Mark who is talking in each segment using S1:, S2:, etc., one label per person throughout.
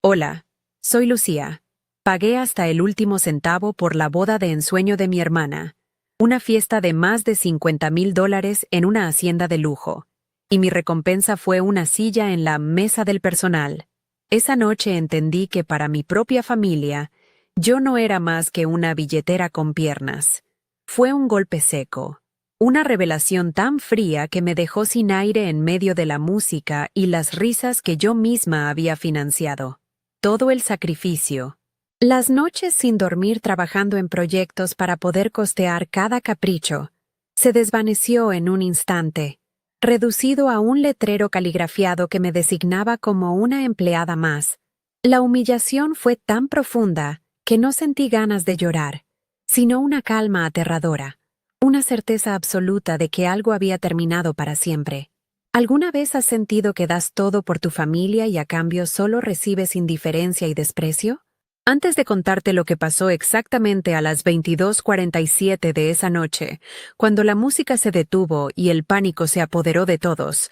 S1: Hola, soy Lucía. Pagué hasta el último centavo por la boda de ensueño de mi hermana, una fiesta de más de $50,000 en una hacienda de lujo, y mi recompensa fue una silla en la mesa del personal. Esa noche entendí que para mi propia familia, yo no era más que una billetera con piernas. Fue un golpe seco, una revelación tan fría que me dejó sin aire en medio de la música y las risas que yo misma había financiado. Todo el sacrificio. Las noches sin dormir trabajando en proyectos para poder costear cada capricho, se desvaneció en un instante, reducido a un letrero caligrafiado que me designaba como una empleada más. La humillación fue tan profunda que no sentí ganas de llorar, sino una calma aterradora, una certeza absoluta de que algo había terminado para siempre. ¿Alguna vez has sentido que das todo por tu familia y a cambio solo recibes indiferencia y desprecio? Antes de contarte lo que pasó exactamente a las 22:47 de esa noche, cuando la música se detuvo y el pánico se apoderó de todos,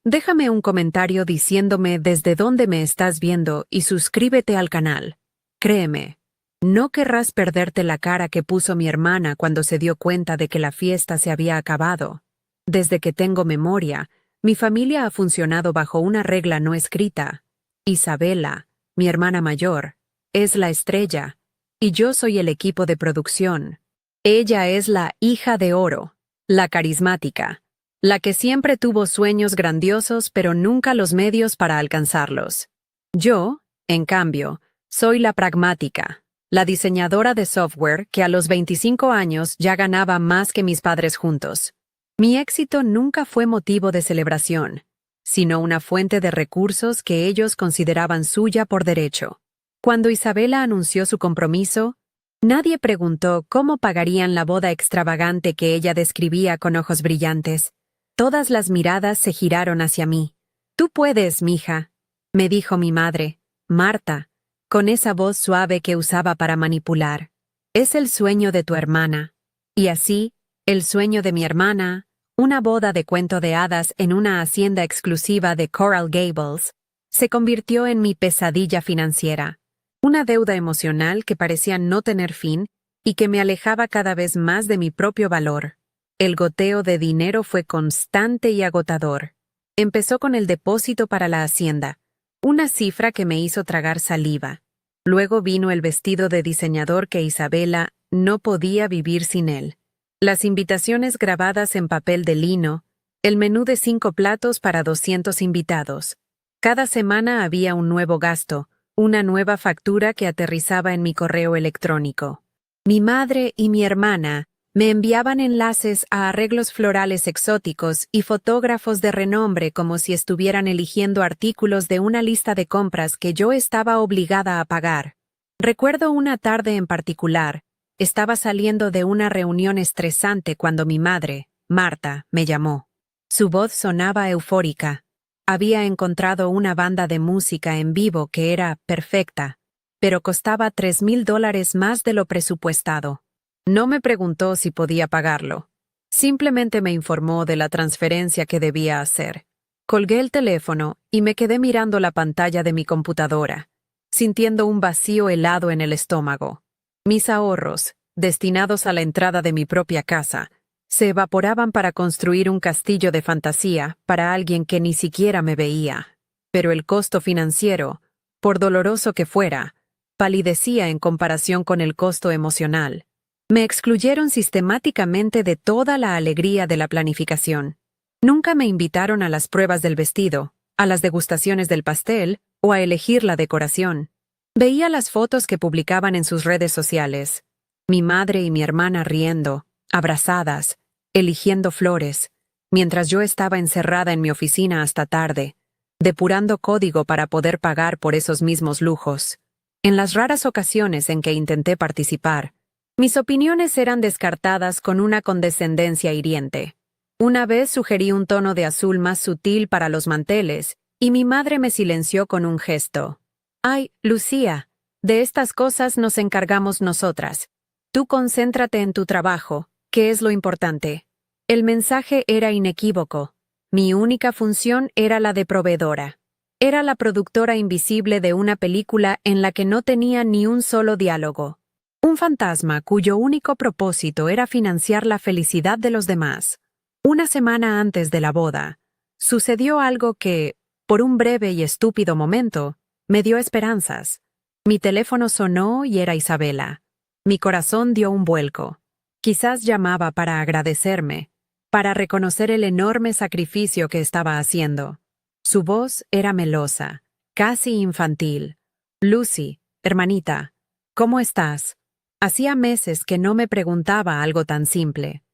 S1: déjame un comentario diciéndome desde dónde me estás viendo y suscríbete al canal. Créeme, no querrás perderte la cara que puso mi hermana cuando se dio cuenta de que la fiesta se había acabado. Desde que tengo memoria, mi familia ha funcionado bajo una regla no escrita. Isabela, mi hermana mayor, es la estrella, y yo soy el equipo de producción. Ella es la hija de oro, la carismática, la que siempre tuvo sueños grandiosos pero nunca los medios para alcanzarlos. Yo, en cambio, soy la pragmática, la diseñadora de software que a los 25 años ya ganaba más que mis padres juntos. Mi éxito nunca fue motivo de celebración, sino una fuente de recursos que ellos consideraban suya por derecho. Cuando Isabela anunció su compromiso, nadie preguntó cómo pagarían la boda extravagante que ella describía con ojos brillantes. Todas las miradas se giraron hacia mí. «Tú puedes, mija», me dijo mi madre, Marta, con esa voz suave que usaba para manipular. «Es el sueño de tu hermana». Y así, el sueño de mi hermana, una boda de cuento de hadas en una hacienda exclusiva de Coral Gables, se convirtió en mi pesadilla financiera. Una deuda emocional que parecía no tener fin y que me alejaba cada vez más de mi propio valor. El goteo de dinero fue constante y agotador. Empezó con el depósito para la hacienda, una cifra que me hizo tragar saliva. Luego vino el vestido de diseñador que Isabela no podía vivir sin él. Las invitaciones grabadas en papel de lino, el menú de 5 platos para 200 invitados. Cada semana había un nuevo gasto, una nueva factura que aterrizaba en mi correo electrónico. Mi madre y mi hermana me enviaban enlaces a arreglos florales exóticos y fotógrafos de renombre como si estuvieran eligiendo artículos de una lista de compras que yo estaba obligada a pagar. Recuerdo una tarde en particular. Estaba saliendo de una reunión estresante cuando mi madre, Marta, me llamó. Su voz sonaba eufórica. Había encontrado una banda de música en vivo que era perfecta, pero costaba $3,000 más de lo presupuestado. No me preguntó si podía pagarlo. Simplemente me informó de la transferencia que debía hacer. Colgué el teléfono y me quedé mirando la pantalla de mi computadora, sintiendo un vacío helado en el estómago. Mis ahorros, destinados a la entrada de mi propia casa, se evaporaban para construir un castillo de fantasía para alguien que ni siquiera me veía. Pero el costo financiero, por doloroso que fuera, palidecía en comparación con el costo emocional. Me excluyeron sistemáticamente de toda la alegría de la planificación. Nunca me invitaron a las pruebas del vestido, a las degustaciones del pastel o a elegir la decoración. Veía las fotos que publicaban en sus redes sociales. Mi madre y mi hermana riendo, abrazadas, eligiendo flores, mientras yo estaba encerrada en mi oficina hasta tarde, depurando código para poder pagar por esos mismos lujos. En las raras ocasiones en que intenté participar, mis opiniones eran descartadas con una condescendencia hiriente. Una vez sugerí un tono de azul más sutil para los manteles, y mi madre me silenció con un gesto. «Ay, Lucía, de estas cosas nos encargamos nosotras. Tú concéntrate en tu trabajo, que es lo importante». El mensaje era inequívoco. Mi única función era la de proveedora. Era la productora invisible de una película en la que no tenía ni un solo diálogo. Un fantasma cuyo único propósito era financiar la felicidad de los demás. Una semana antes de la boda, sucedió algo que, por un breve y estúpido momento, me dio esperanzas. Mi teléfono sonó y era Isabela. Mi corazón dio un vuelco. Quizás llamaba para agradecerme, para reconocer el enorme sacrificio que estaba haciendo. Su voz era melosa, casi infantil. Lucy, hermanita, ¿cómo estás? Hacía meses que no me preguntaba algo tan simple.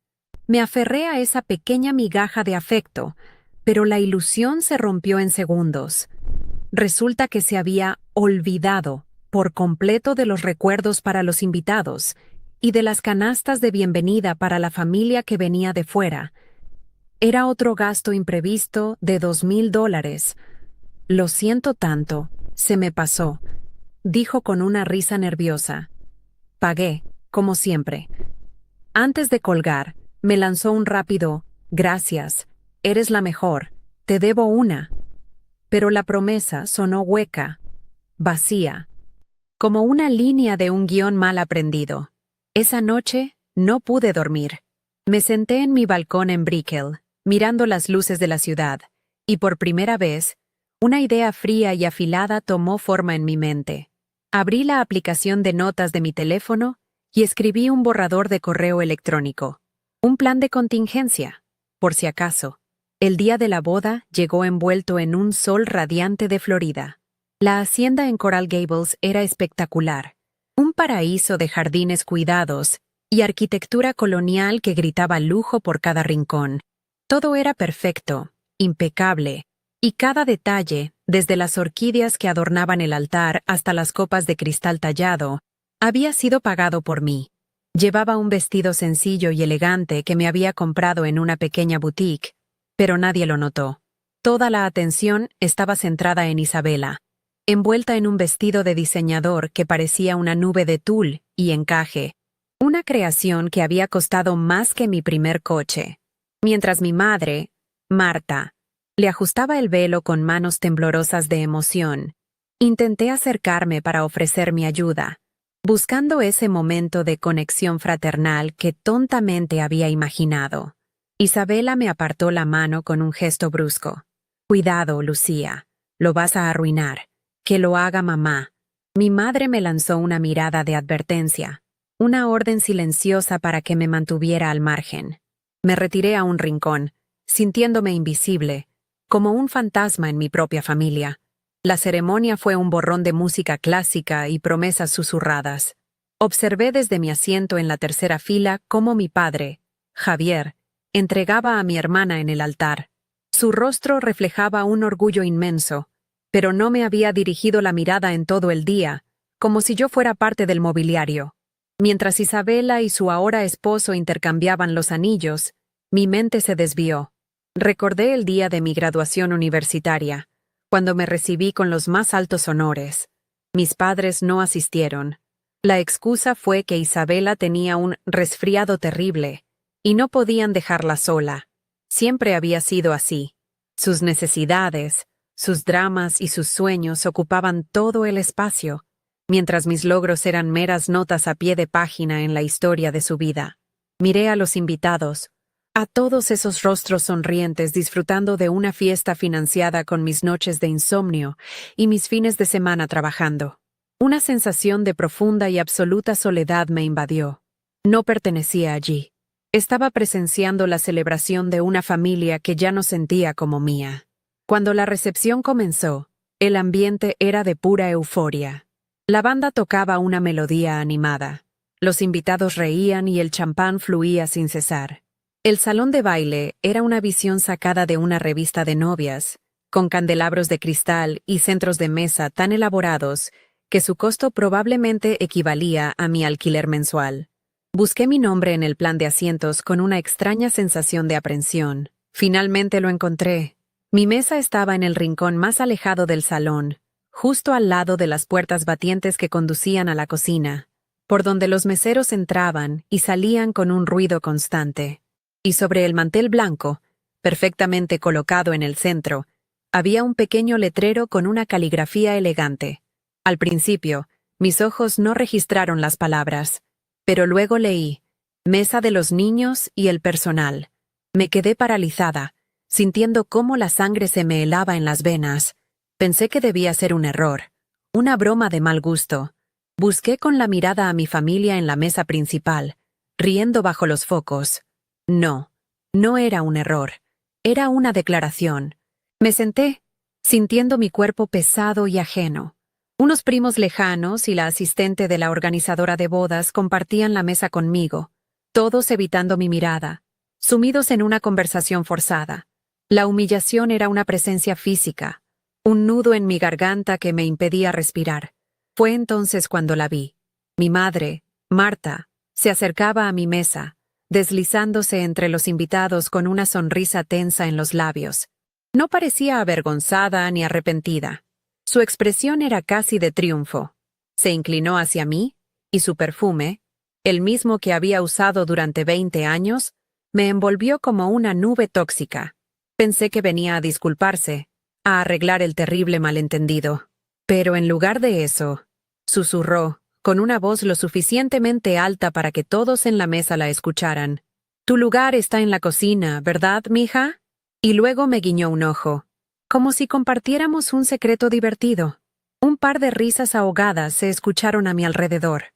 S1: Me aferré a esa pequeña migaja de afecto, pero la ilusión se rompió en segundos. Resulta que se había olvidado por completo de los recuerdos para los invitados y de las canastas de bienvenida para la familia que venía de fuera. Era otro gasto imprevisto de $2,000. Lo siento tanto, se me pasó, dijo con una risa nerviosa. Pagué, como siempre. Antes de colgar, me lanzó un rápido, gracias, eres la mejor, te debo una. Pero la promesa sonó hueca, vacía, como una línea de un guión mal aprendido. Esa noche no pude dormir. Me senté en mi balcón en Brickell, mirando las luces de la ciudad, y por primera vez, una idea fría y afilada tomó forma en mi mente. Abrí la aplicación de notas de mi teléfono y escribí un borrador de correo electrónico. Un plan de contingencia, por si acaso. El día de la boda llegó envuelto en un sol radiante de Florida. La hacienda en Coral Gables era espectacular. Un paraíso de jardines cuidados y arquitectura colonial que gritaba lujo por cada rincón. Todo era perfecto, impecable, y cada detalle, desde las orquídeas que adornaban el altar hasta las copas de cristal tallado, había sido pagado por mí. Llevaba un vestido sencillo y elegante que me había comprado en una pequeña boutique, pero nadie lo notó. Toda la atención estaba centrada en Isabela, envuelta en un vestido de diseñador que parecía una nube de tul y encaje, una creación que había costado más que mi primer coche. Mientras mi madre, Marta, le ajustaba el velo con manos temblorosas de emoción, intenté acercarme para ofrecer mi ayuda, buscando ese momento de conexión fraternal que tontamente había imaginado. Isabela me apartó la mano con un gesto brusco. Cuidado, Lucía, lo vas a arruinar. Que lo haga mamá. Mi madre me lanzó una mirada de advertencia, una orden silenciosa para que me mantuviera al margen. Me retiré a un rincón, sintiéndome invisible, como un fantasma en mi propia familia. La ceremonia fue un borrón de música clásica y promesas susurradas. Observé desde mi asiento en la tercera fila cómo mi padre, Javier, entregaba a mi hermana en el altar. Su rostro reflejaba un orgullo inmenso, pero no me había dirigido la mirada en todo el día, como si yo fuera parte del mobiliario. Mientras Isabela y su ahora esposo intercambiaban los anillos, mi mente se desvió. Recordé el día de mi graduación universitaria, cuando me recibí con los más altos honores. Mis padres no asistieron. La excusa fue que Isabela tenía un resfriado terrible, y no podían dejarla sola. Siempre había sido así. Sus necesidades, sus dramas y sus sueños ocupaban todo el espacio, mientras mis logros eran meras notas a pie de página en la historia de su vida. Miré a los invitados, a todos esos rostros sonrientes disfrutando de una fiesta financiada con mis noches de insomnio y mis fines de semana trabajando. Una sensación de profunda y absoluta soledad me invadió. No pertenecía allí. Estaba presenciando la celebración de una familia que ya no sentía como mía. Cuando la recepción comenzó, el ambiente era de pura euforia. La banda tocaba una melodía animada. Los invitados reían y el champán fluía sin cesar. El salón de baile era una visión sacada de una revista de novias, con candelabros de cristal y centros de mesa tan elaborados que su costo probablemente equivalía a mi alquiler mensual. Busqué mi nombre en el plan de asientos con una extraña sensación de aprensión. Finalmente lo encontré. Mi mesa estaba en el rincón más alejado del salón, justo al lado de las puertas batientes que conducían a la cocina, por donde los meseros entraban y salían con un ruido constante. Y sobre el mantel blanco, perfectamente colocado en el centro, Había un pequeño letrero con una caligrafía elegante. Al principio, mis ojos no registraron las palabras, pero luego leí: Mesa de los niños y el personal. Me quedé paralizada, sintiendo cómo la sangre se me helaba en las venas. Pensé que debía ser un error, una broma de mal gusto. Busqué con la mirada a mi familia en la mesa principal, riendo bajo los focos. No, no era un error. Era una declaración. Me senté, sintiendo mi cuerpo pesado y ajeno. Unos primos lejanos y la asistente de la organizadora de bodas compartían la mesa conmigo, todos evitando mi mirada, sumidos en una conversación forzada. La humillación era una presencia física, un nudo en mi garganta que me impedía respirar. Fue entonces cuando la vi. Mi madre, Marta, se acercaba a mi mesa, deslizándose entre los invitados con una sonrisa tensa en los labios. No parecía avergonzada ni arrepentida. Su expresión era casi de triunfo. Se inclinó hacia mí, y su perfume, el mismo que había usado durante 20 años, me envolvió como una nube tóxica. Pensé que venía a disculparse, a arreglar el terrible malentendido. Pero en lugar de eso, susurró, con una voz lo suficientemente alta para que todos en la mesa la escucharan: «Tu lugar está en la cocina, ¿verdad, mija?» Y luego me guiñó un ojo, como si compartiéramos un secreto divertido. Un par de risas ahogadas se escucharon a mi alrededor.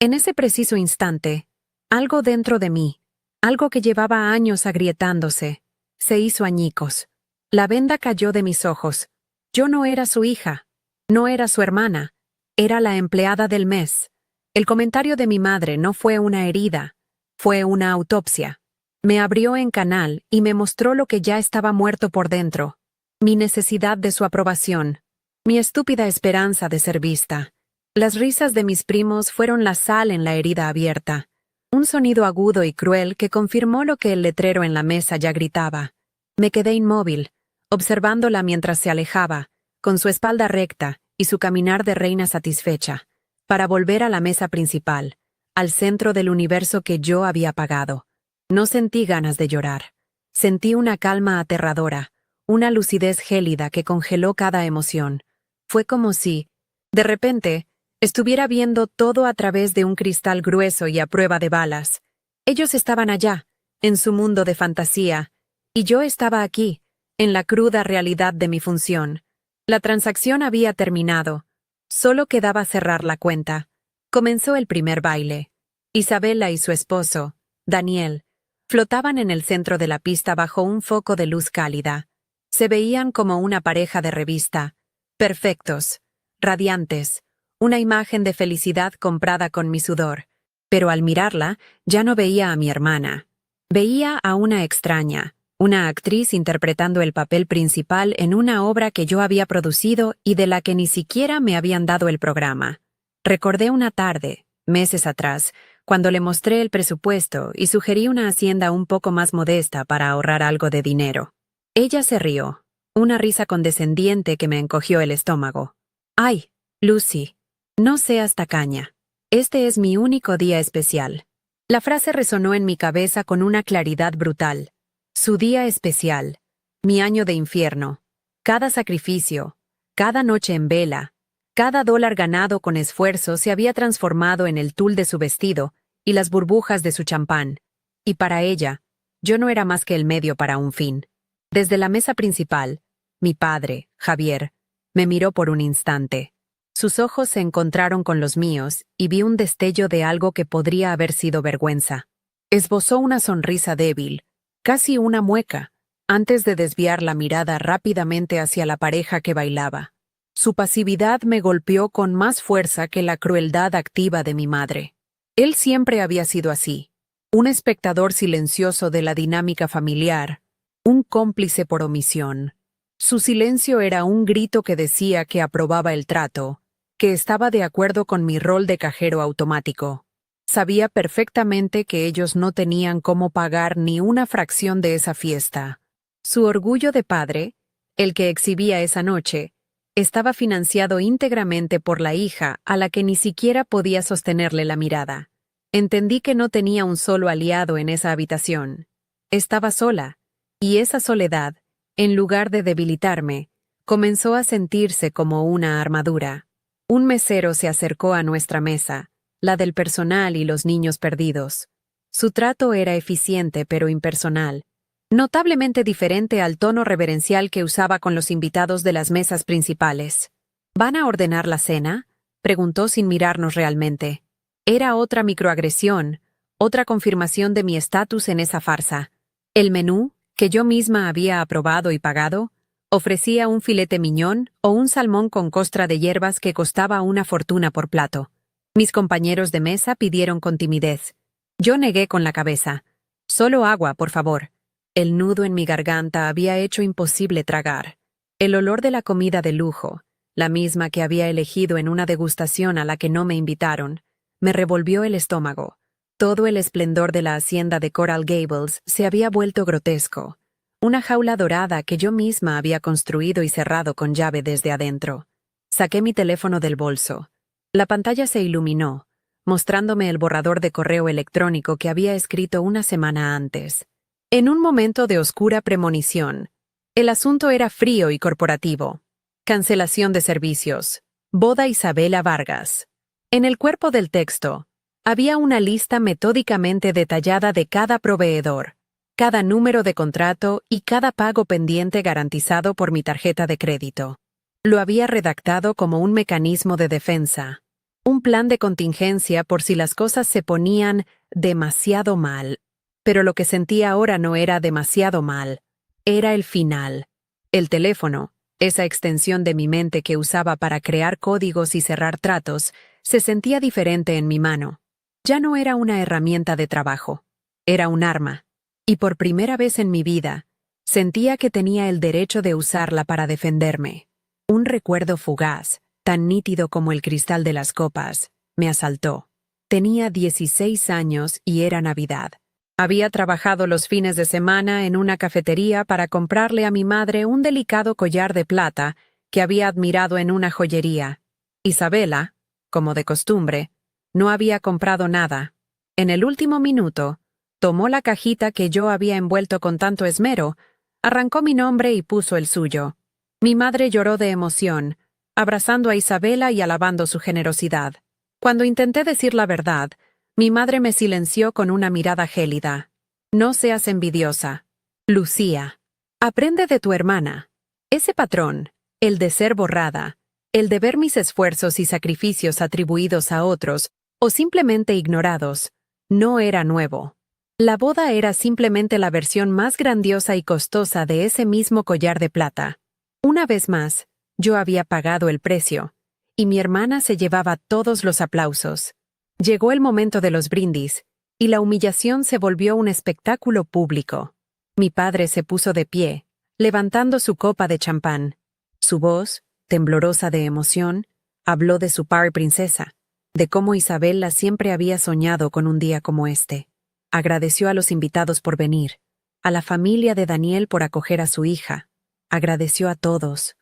S1: En ese preciso instante, algo dentro de mí, algo que llevaba años agrietándose, se hizo añicos. La venda cayó de mis ojos. Yo no era su hija, no era su hermana, era la empleada del mes. El comentario de mi madre no fue una herida, fue una autopsia. Me abrió en canal y me mostró lo que ya estaba muerto por dentro: mi necesidad de su aprobación, mi estúpida esperanza de ser vista. Las risas de mis primos fueron la sal en la herida abierta, un sonido agudo y cruel que confirmó lo que el letrero en la mesa ya gritaba. Me quedé inmóvil, observándola mientras se alejaba, con su espalda recta y su caminar de reina satisfecha, para volver a la mesa principal, al centro del universo que yo había apagado. No sentí ganas de llorar. Sentí una calma aterradora, una lucidez gélida que congeló cada emoción. Fue como si, de repente, estuviera viendo todo a través de un cristal grueso y a prueba de balas. Ellos estaban allá, en su mundo de fantasía, y yo estaba aquí, en la cruda realidad de mi función. La transacción había terminado. Solo quedaba cerrar la cuenta. Comenzó el primer baile. Isabela y su esposo, Daniel, flotaban en el centro de la pista bajo un foco de luz cálida. Se veían como una pareja de revista, perfectos, radiantes, una imagen de felicidad comprada con mi sudor. Pero al mirarla, ya no veía a mi hermana. Veía a una extraña, una actriz interpretando el papel principal en una obra que yo había producido y de la que ni siquiera me habían dado el programa. Recordé una tarde, meses atrás, cuando le mostré el presupuesto y sugerí una hacienda un poco más modesta para ahorrar algo de dinero. Ella se rió, una risa condescendiente que me encogió el estómago. «Ay, Lucy, no seas tacaña. Este es mi único día especial». La frase resonó en mi cabeza con una claridad brutal. Su día especial, mi año de infierno, cada sacrificio, cada noche en vela, cada dólar ganado con esfuerzo se había transformado en el tul de su vestido y las burbujas de su champán. Y para ella, yo no era más que el medio para un fin. Desde la mesa principal, mi padre, Javier, me miró por un instante. Sus ojos se encontraron con los míos y vi un destello de algo que podría haber sido vergüenza. Esbozó una sonrisa débil, casi una mueca, antes de desviar la mirada rápidamente hacia la pareja que bailaba. Su pasividad me golpeó con más fuerza que la crueldad activa de mi madre. Él siempre había sido así, un espectador silencioso de la dinámica familiar, un cómplice por omisión. Su silencio era un grito que decía que aprobaba el trato, que estaba de acuerdo con mi rol de cajero automático. Sabía perfectamente que ellos no tenían cómo pagar ni una fracción de esa fiesta. Su orgullo de padre, el que exhibía esa noche, estaba financiado íntegramente por la hija a la que ni siquiera podía sostenerle la mirada. Entendí que no tenía un solo aliado en esa habitación. Estaba sola, y esa soledad, en lugar de debilitarme, comenzó a sentirse como una armadura. Un mesero se acercó a nuestra mesa, la del personal y los niños perdidos. Su trato era eficiente pero impersonal, notablemente diferente al tono reverencial que usaba con los invitados de las mesas principales. ¿Van a ordenar la cena?, preguntó sin mirarnos realmente. Era otra microagresión, otra confirmación de mi estatus en esa farsa. El menú, que yo misma había aprobado y pagado, ofrecía un filete miñón o un salmón con costra de hierbas que costaba una fortuna por plato. Mis compañeros de mesa pidieron con timidez. Yo negué con la cabeza. Solo agua, por favor. El nudo en mi garganta había hecho imposible tragar. El olor de la comida de lujo, la misma que había elegido en una degustación a la que no me invitaron, me revolvió el estómago. Todo el esplendor de la hacienda de Coral Gables se había vuelto grotesco. Una jaula dorada que yo misma había construido y cerrado con llave desde adentro. Saqué mi teléfono del bolso. La pantalla se iluminó, mostrándome el borrador de correo electrónico que había escrito una semana antes. En un momento de oscura premonición, el asunto era frío y corporativo. Cancelación de servicios. Boda Isabela Vargas. En el cuerpo del texto, había una lista metódicamente detallada de cada proveedor, cada número de contrato y cada pago pendiente garantizado por mi tarjeta de crédito. Lo había redactado como un mecanismo de defensa, un plan de contingencia por si las cosas se ponían demasiado mal. Pero lo que sentía ahora no era demasiado mal, era el final. El teléfono, esa extensión de mi mente que usaba para crear códigos y cerrar tratos, se sentía diferente en mi mano. Ya no era una herramienta de trabajo, era un arma. Y por primera vez en mi vida, sentía que tenía el derecho de usarla para defenderme. Un recuerdo fugaz, tan nítido como el cristal de las copas, me asaltó. Tenía 16 años y era Navidad. Había trabajado los fines de semana en una cafetería para comprarle a mi madre un delicado collar de plata que había admirado en una joyería. Isabela, como de costumbre, no había comprado nada. En el último minuto, tomó la cajita que yo había envuelto con tanto esmero, arrancó mi nombre y puso el suyo. Mi madre lloró de emoción, abrazando a Isabela y alabando su generosidad. Cuando intenté decir la verdad, mi madre me silenció con una mirada gélida. No seas envidiosa. Lucía. Aprende de tu hermana. Ese patrón, el de ser borrada, el de ver mis esfuerzos y sacrificios atribuidos a otros, o simplemente ignorados, no era nuevo. La boda era simplemente la versión más grandiosa y costosa de ese mismo collar de plata. Una vez más, yo había pagado el precio, y mi hermana se llevaba todos los aplausos. Llegó el momento de los brindis, y la humillación se volvió un espectáculo público. Mi padre se puso de pie, levantando su copa de champán. Su voz, temblorosa de emoción, habló de su par princesa, de cómo Isabela siempre había soñado con un día como este. Agradeció a los invitados por venir, a la familia de Daniel por acoger a su hija. Agradeció a todos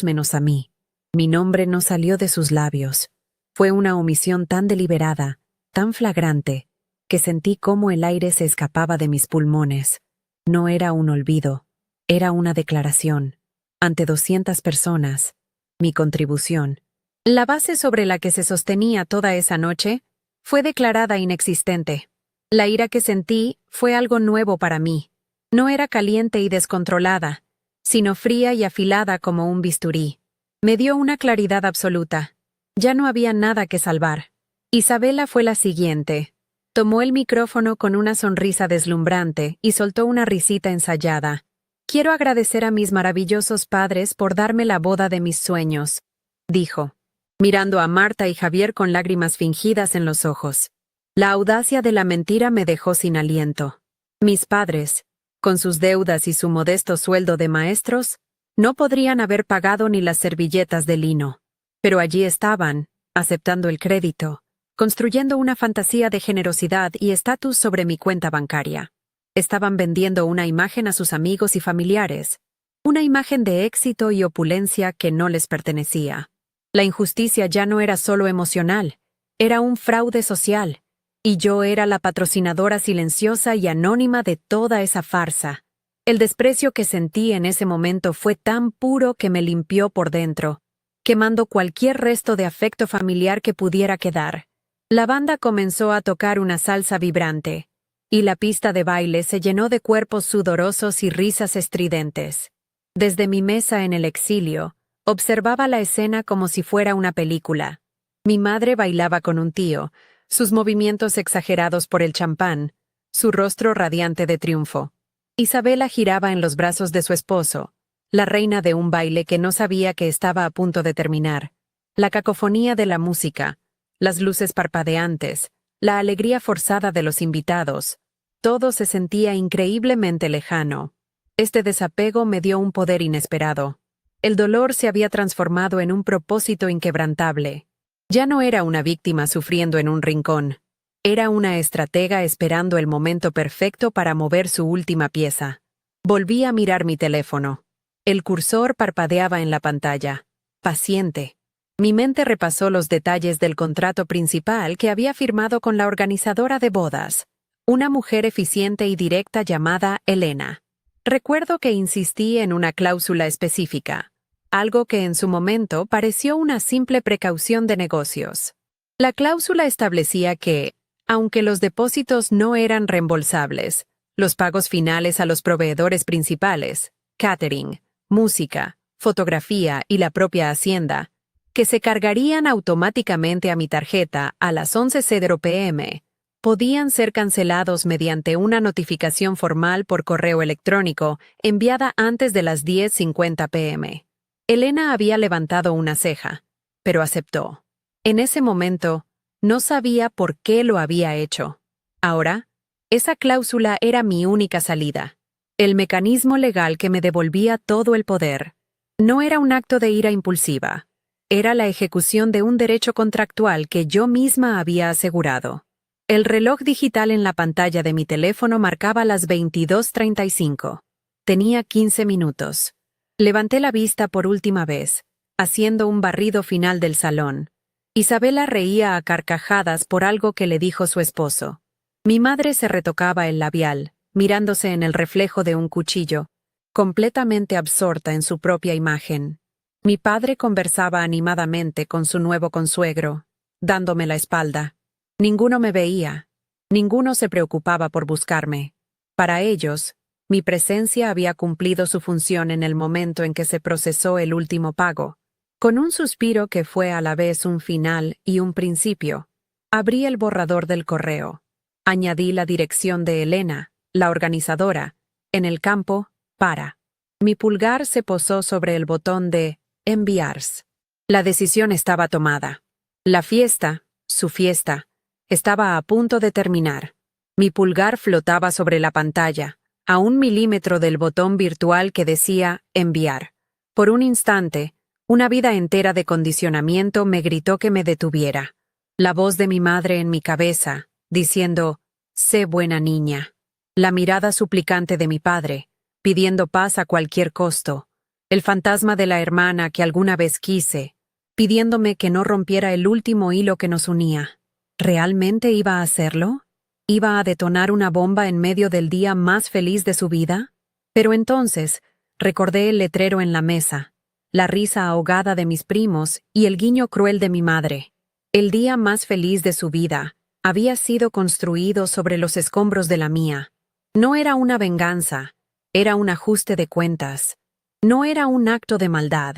S1: menos a mí. Mi nombre no salió de sus labios. Fue una omisión tan deliberada, tan flagrante, que sentí cómo el aire se escapaba de mis pulmones. No era un olvido, era una declaración. Ante 200 personas, mi contribución, la base sobre la que se sostenía toda esa noche, fue declarada inexistente. La ira que sentí fue algo nuevo para mí. No era caliente y descontrolada, sino fría y afilada como un bisturí. Me dio una claridad absoluta. Ya no había nada que salvar. Isabela fue la siguiente. Tomó el micrófono con una sonrisa deslumbrante y soltó una risita ensayada. Quiero agradecer a mis maravillosos padres por darme la boda de mis sueños, dijo, mirando a Marta y Javier con lágrimas fingidas en los ojos. La audacia de la mentira me dejó sin aliento. Mis padres, con sus deudas y su modesto sueldo de maestros, no podrían haber pagado ni las servilletas de lino. Pero allí estaban, aceptando el crédito, construyendo una fantasía de generosidad y estatus sobre mi cuenta bancaria. Estaban vendiendo una imagen a sus amigos y familiares, una imagen de éxito y opulencia que no les pertenecía. La injusticia ya no era solo emocional, era un fraude social, y yo era la patrocinadora silenciosa y anónima de toda esa farsa. El desprecio que sentí en ese momento fue tan puro que me limpió por dentro, quemando cualquier resto de afecto familiar que pudiera quedar. La banda comenzó a tocar una salsa vibrante, y la pista de baile se llenó de cuerpos sudorosos y risas estridentes. Desde mi mesa en el exilio, observaba la escena como si fuera una película. Mi madre bailaba con un tío, sus movimientos exagerados por el champán, su rostro radiante de triunfo. Isabela giraba en los brazos de su esposo, la reina de un baile que no sabía que estaba a punto de terminar. La cacofonía de la música, las luces parpadeantes, la alegría forzada de los invitados, todo se sentía increíblemente lejano. Este desapego me dio un poder inesperado. El dolor se había transformado en un propósito inquebrantable. Ya no era una víctima sufriendo en un rincón. Era una estratega esperando el momento perfecto para mover su última pieza. Volví a mirar mi teléfono. El cursor parpadeaba en la pantalla. Paciente. Mi mente repasó los detalles del contrato principal que había firmado con la organizadora de bodas, una mujer eficiente y directa llamada Elena. Recuerdo que insistí en una cláusula específica, algo que en su momento pareció una simple precaución de negocios. La cláusula establecía que, aunque los depósitos no eran reembolsables, los pagos finales a los proveedores principales, catering, música, fotografía y la propia hacienda, que se cargarían automáticamente a mi tarjeta a las 11:00 p.m., podían ser cancelados mediante una notificación formal por correo electrónico enviada antes de las 10:50 p.m. Elena había levantado una ceja, pero aceptó. En ese momento, no sabía por qué lo había hecho. Ahora, esa cláusula era mi única salida, el mecanismo legal que me devolvía todo el poder. No era un acto de ira impulsiva, era la ejecución de un derecho contractual que yo misma había asegurado. El reloj digital en la pantalla de mi teléfono marcaba las 22:35. Tenía 15 minutos. Levanté la vista por última vez, haciendo un barrido final del salón. Isabela reía a carcajadas por algo que le dijo su esposo. Mi madre se retocaba el labial, mirándose en el reflejo de un cuchillo, completamente absorta en su propia imagen. Mi padre conversaba animadamente con su nuevo consuegro, dándome la espalda. Ninguno me veía, ninguno se preocupaba por buscarme. Para ellos, mi presencia había cumplido su función en el momento en que se procesó el último pago. Con un suspiro que fue a la vez un final y un principio, abrí el borrador del correo. Añadí la dirección de Elena, la organizadora, en el campo para. Mi pulgar se posó sobre el botón de enviar. La decisión estaba tomada. La fiesta, su fiesta, estaba a punto de terminar. Mi pulgar flotaba sobre la pantalla, a 1 milímetro del botón virtual que decía enviar. Por un instante, una vida entera de condicionamiento me gritó que me detuviera. La voz de mi madre en mi cabeza, diciendo, sé buena niña. La mirada suplicante de mi padre, pidiendo paz a cualquier costo. El fantasma de la hermana que alguna vez quise, pidiéndome que no rompiera el último hilo que nos unía. ¿Realmente iba a hacerlo? ¿Iba a detonar una bomba en medio del día más feliz de su vida? Pero entonces, recordé el letrero en la mesa, la risa ahogada de mis primos y el guiño cruel de mi madre. El día más feliz de su vida había sido construido sobre los escombros de la mía. No era una venganza, era un ajuste de cuentas. No era un acto de maldad,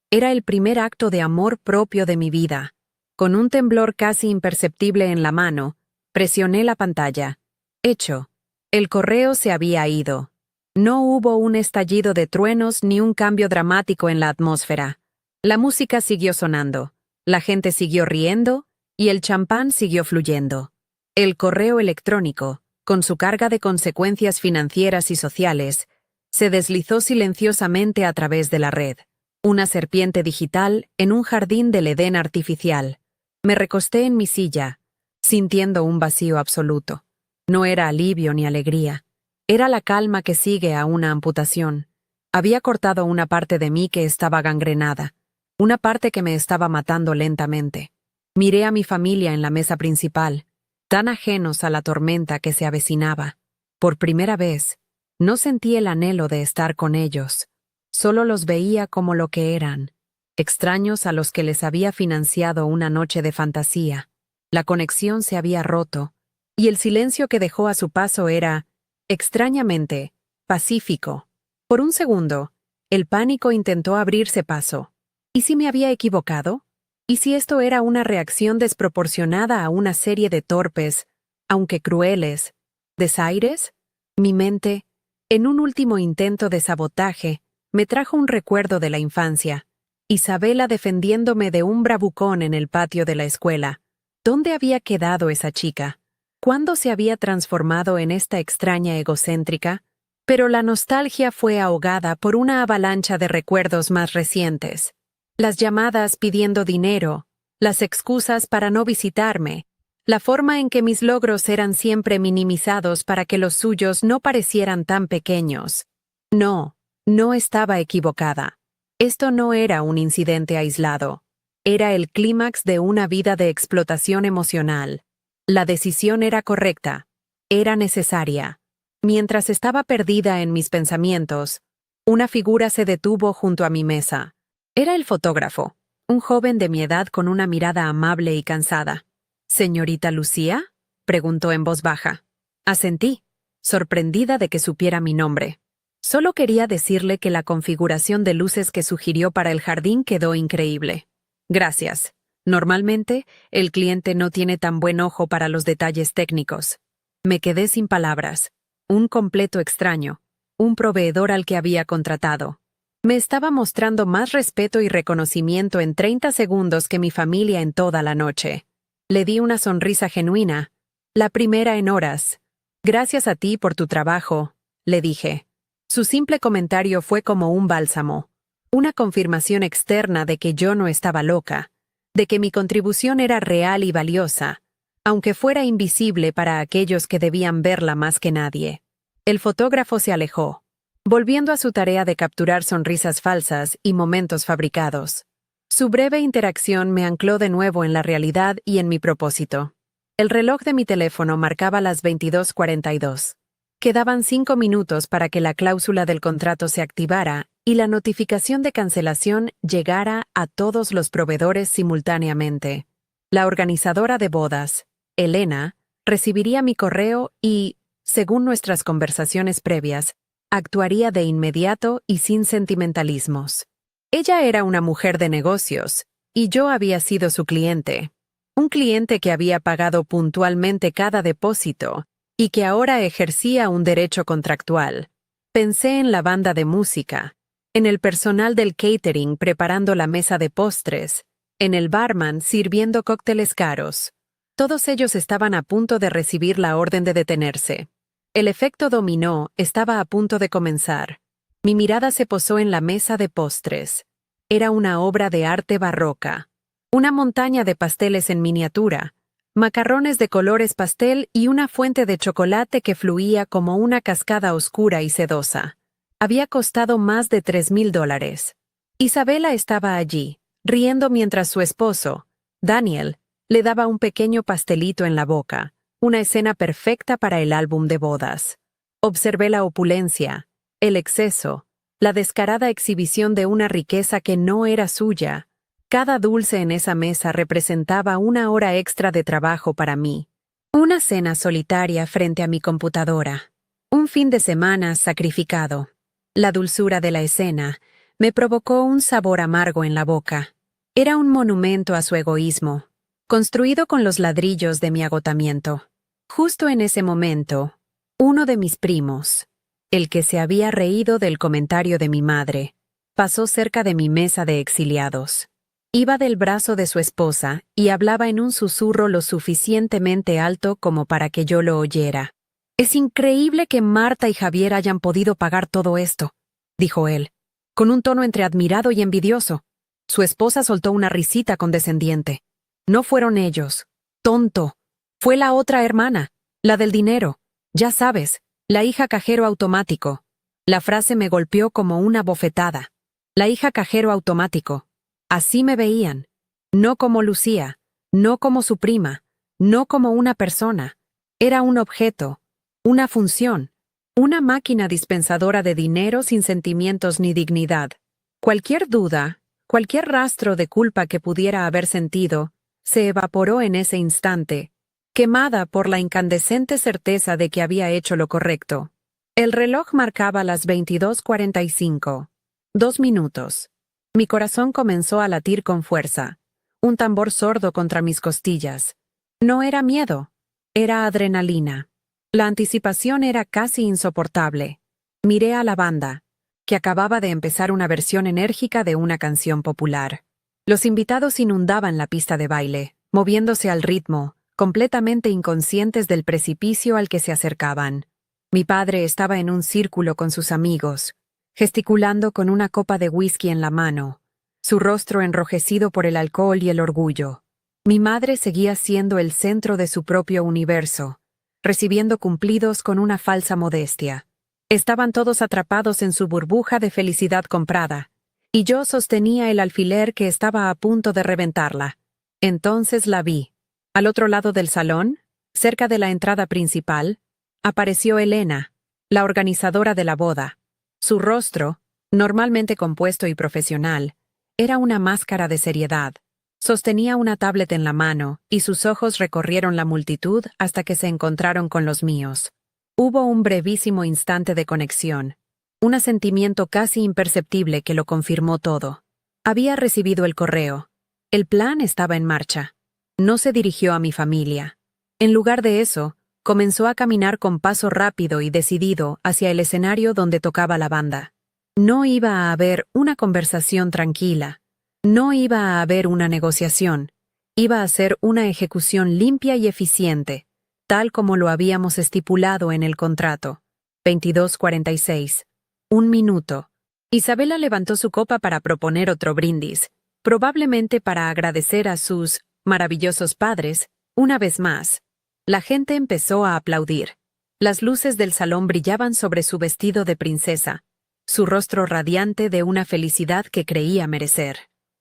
S1: era el primer acto de amor propio de mi vida. Con un temblor casi imperceptible en la mano, presioné la pantalla. Hecho. El correo se había ido. No hubo un estallido de truenos ni un cambio dramático en la atmósfera. La música siguió sonando, la gente siguió riendo y el champán siguió fluyendo. El correo electrónico, con su carga de consecuencias financieras y sociales, se deslizó silenciosamente a través de la red. Una serpiente digital en un jardín del Edén artificial. Me recosté en mi silla, sintiendo un vacío absoluto. No era alivio ni alegría. Era la calma que sigue a una amputación. Había cortado una parte de mí que estaba gangrenada, una parte que me estaba matando lentamente. Miré a mi familia en la mesa principal, tan ajenos a la tormenta que se avecinaba. Por primera vez, No sentí el anhelo de estar con ellos. Solo los veía como lo que eran, extraños a los que les había financiado una noche de fantasía. La conexión se había roto, y el silencio que dejó a su paso era, extrañamente, pacífico. Por un segundo, el pánico intentó abrirse paso. ¿Y si me había equivocado? ¿Y si esto era una reacción desproporcionada a una serie de torpes, aunque crueles, desaires? Mi mente, en un último intento de sabotaje, me trajo un recuerdo de la infancia. Isabela defendiéndome de un bravucón en el patio de la escuela. ¿Dónde había quedado esa chica? ¿Cuándo se había transformado en esta extraña egocéntrica? Pero la nostalgia fue ahogada por una avalancha de recuerdos más recientes. Las llamadas pidiendo dinero, las excusas para no visitarme, la forma en que mis logros eran siempre minimizados para que los suyos no parecieran tan pequeños. No, no estaba equivocada. Esto no era un incidente aislado. Era el clímax de una vida de explotación emocional. La decisión era correcta. Era necesaria. Mientras estaba perdida en mis pensamientos, una figura se detuvo junto a mi mesa. Era el fotógrafo, un joven de mi edad con una mirada amable y cansada. «¿Señorita Lucía?», preguntó en voz baja. Asentí, sorprendida de que supiera mi nombre. Solo quería decirle que la configuración de luces que sugirió para el jardín quedó increíble. Gracias. Normalmente, el cliente no tiene tan buen ojo para los detalles técnicos. Me quedé sin palabras. Un completo extraño. Un proveedor al que había contratado. Me estaba mostrando más respeto y reconocimiento en 30 segundos que mi familia en toda la noche. Le di una sonrisa genuina. La primera en horas. Gracias a ti por tu trabajo, le dije. Su simple comentario fue como un bálsamo. Una confirmación externa de que yo no estaba loca, de que mi contribución era real y valiosa, aunque fuera invisible para aquellos que debían verla más que nadie. El fotógrafo se alejó, volviendo a su tarea de capturar sonrisas falsas y momentos fabricados. Su breve interacción me ancló de nuevo en la realidad y en mi propósito. El reloj de mi teléfono marcaba las 22:42. Quedaban 5 minutos para que la cláusula del contrato se activara y la notificación de cancelación llegara a todos los proveedores simultáneamente. La organizadora de bodas, Elena, recibiría mi correo y, según nuestras conversaciones previas, actuaría de inmediato y sin sentimentalismos. Ella era una mujer de negocios, y yo había sido su cliente. Un cliente que había pagado puntualmente cada depósito y que ahora ejercía un derecho contractual. Pensé en la banda de música, en el personal del catering preparando la mesa de postres, en el barman sirviendo cócteles caros. Todos ellos estaban a punto de recibir la orden de detenerse. El efecto dominó estaba a punto de comenzar. Mi mirada se posó en la mesa de postres. Era una obra de arte barroca. Una montaña de pasteles en miniatura, macarrones de colores pastel y una fuente de chocolate que fluía como una cascada oscura y sedosa. Había costado más de $3,000. Isabela estaba allí, riendo mientras su esposo, Daniel, le daba un pequeño pastelito en la boca, una escena perfecta para el álbum de bodas. Observé la opulencia, el exceso, la descarada exhibición de una riqueza que no era suya. Cada dulce en esa mesa representaba una hora extra de trabajo para mí. Una cena solitaria frente a mi computadora. Un fin de semana sacrificado. La dulzura de la escena me provocó un sabor amargo en la boca. Era un monumento a su egoísmo, construido con los ladrillos de mi agotamiento. Justo en ese momento, uno de mis primos, el que se había reído del comentario de mi madre, pasó cerca de mi mesa de exiliados. Iba del brazo de su esposa y hablaba en un susurro lo suficientemente alto como para que yo lo oyera. «Es increíble que Marta y Javier hayan podido pagar todo esto», dijo él, con un tono entre admirado y envidioso. Su esposa soltó una risita condescendiente. «No fueron ellos. Tonto. Fue la otra hermana, la del dinero. Ya sabes, la hija cajero automático». La frase me golpeó como una bofetada. La hija cajero automático. Así me veían. No como Lucía, no como su prima, no como una persona. Era un objeto, una función. Una máquina dispensadora de dinero sin sentimientos ni dignidad. Cualquier duda, cualquier rastro de culpa que pudiera haber sentido, se evaporó en ese instante, quemada por la incandescente certeza de que había hecho lo correcto. El reloj marcaba las 22:45. 2 minutos. Mi corazón comenzó a latir con fuerza, un tambor sordo contra mis costillas. No era miedo, era adrenalina. La anticipación era casi insoportable. Miré a la banda, que acababa de empezar una versión enérgica de una canción popular. Los invitados inundaban la pista de baile, moviéndose al ritmo, completamente inconscientes del precipicio al que se acercaban. Mi padre estaba en un círculo con sus amigos, gesticulando con una copa de whisky en la mano, su rostro enrojecido por el alcohol y el orgullo. Mi madre seguía siendo el centro de su propio universo, recibiendo cumplidos con una falsa modestia. Estaban todos atrapados en su burbuja de felicidad comprada, y yo sostenía el alfiler que estaba a punto de reventarla. Entonces la vi. Al otro lado del salón, cerca de la entrada principal, apareció Elena, la organizadora de la boda. Su rostro, normalmente compuesto y profesional, era una máscara de seriedad. Sostenía una tablet en la mano, y sus ojos recorrieron la multitud hasta que se encontraron con los míos. Hubo un brevísimo instante de conexión, un asentimiento casi imperceptible que lo confirmó todo. Había recibido el correo. El plan estaba en marcha. No se dirigió a mi familia. En lugar de eso, comenzó a caminar con paso rápido y decidido hacia el escenario donde tocaba la banda. No iba a haber una conversación tranquila. No iba a haber una negociación. Iba a ser una ejecución limpia y eficiente, tal como lo habíamos estipulado en el contrato. 22:46. 1 minuto. Isabela levantó su copa para proponer otro brindis, probablemente para agradecer a sus maravillosos padres, una vez más. La gente empezó a aplaudir. Las luces del salón brillaban sobre su vestido de princesa, su rostro radiante de una felicidad que creía merecer.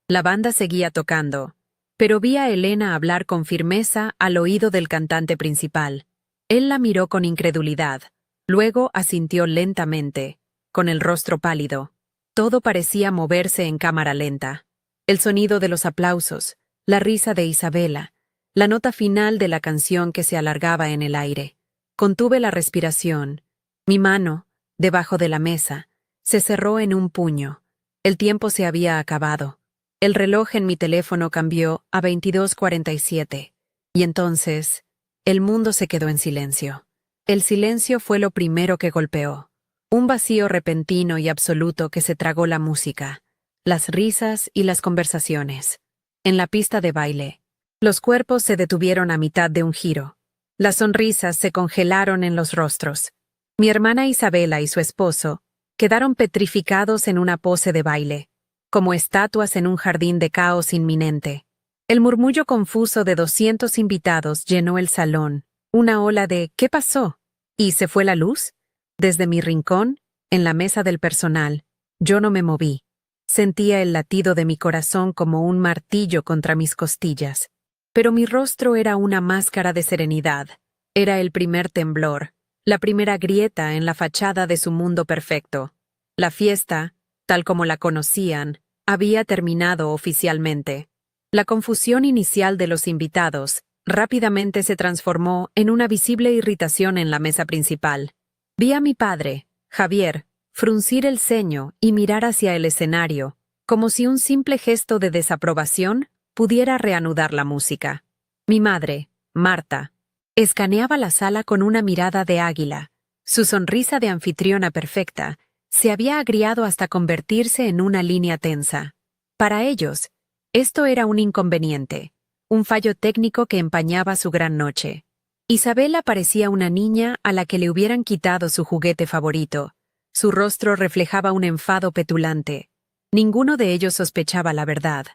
S1: La banda seguía tocando, pero vi a Elena hablar con firmeza al oído del cantante principal. Él la miró con incredulidad, luego asintió lentamente, con el rostro pálido. Todo parecía moverse en cámara lenta. El sonido de los aplausos, la risa de Isabela, la nota final de la canción que se alargaba en el aire. Contuve la respiración. Mi mano, debajo de la mesa, se cerró en un puño. El tiempo se había acabado. El reloj en mi teléfono cambió a 22:47. Y entonces, el mundo se quedó en silencio. El silencio fue lo primero que golpeó. Un vacío repentino y absoluto que se tragó la música, las risas y las conversaciones. En la pista de baile, los cuerpos se detuvieron a mitad de un giro. Las sonrisas se congelaron en los rostros. Mi hermana Isabela y su esposo quedaron petrificados en una pose de baile, como estatuas en un jardín de caos inminente. El murmullo confuso de 200 invitados llenó el salón, una ola de ¿qué pasó? ¿Y se fue la luz? Desde mi rincón, en la mesa del personal, yo no me moví. Sentía el latido de mi corazón como un martillo contra mis costillas. Pero mi rostro era una máscara de serenidad. Era el primer temblor, la primera grieta en la fachada de su mundo perfecto. La fiesta, tal como la conocían, había terminado oficialmente. La confusión inicial de los invitados rápidamente se transformó en una visible irritación en la mesa principal. Vi a mi padre, Javier, fruncir el ceño y mirar hacia el escenario, como si un simple gesto de desaprobación pudiera reanudar la música. Mi madre, Marta, escaneaba la sala con una mirada de águila. Su sonrisa de anfitriona perfecta se había agriado hasta convertirse en una línea tensa. Para ellos, esto era un inconveniente, un fallo técnico que empañaba su gran noche. Isabela parecía una niña a la que le hubieran quitado su juguete favorito. Su rostro reflejaba un enfado petulante. Ninguno de ellos sospechaba la verdad.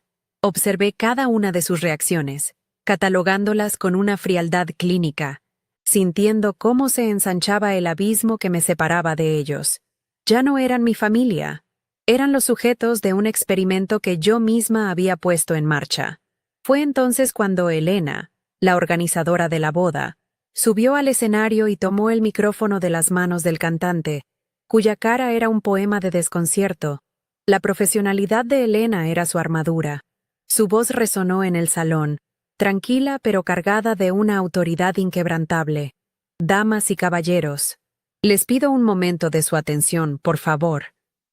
S1: Observé cada una de sus reacciones, catalogándolas con una frialdad clínica, sintiendo cómo se ensanchaba el abismo que me separaba de ellos. Ya no eran mi familia. Eran los sujetos de un experimento que yo misma había puesto en marcha. Fue entonces cuando Elena, la organizadora de la boda, Subió al escenario y tomó el micrófono de las manos del cantante, cuya cara era un poema de desconcierto. La profesionalidad de Elena era su armadura. Su voz resonó en el salón, tranquila pero cargada de una autoridad inquebrantable. Damas y caballeros, les pido un momento de su atención, por favor.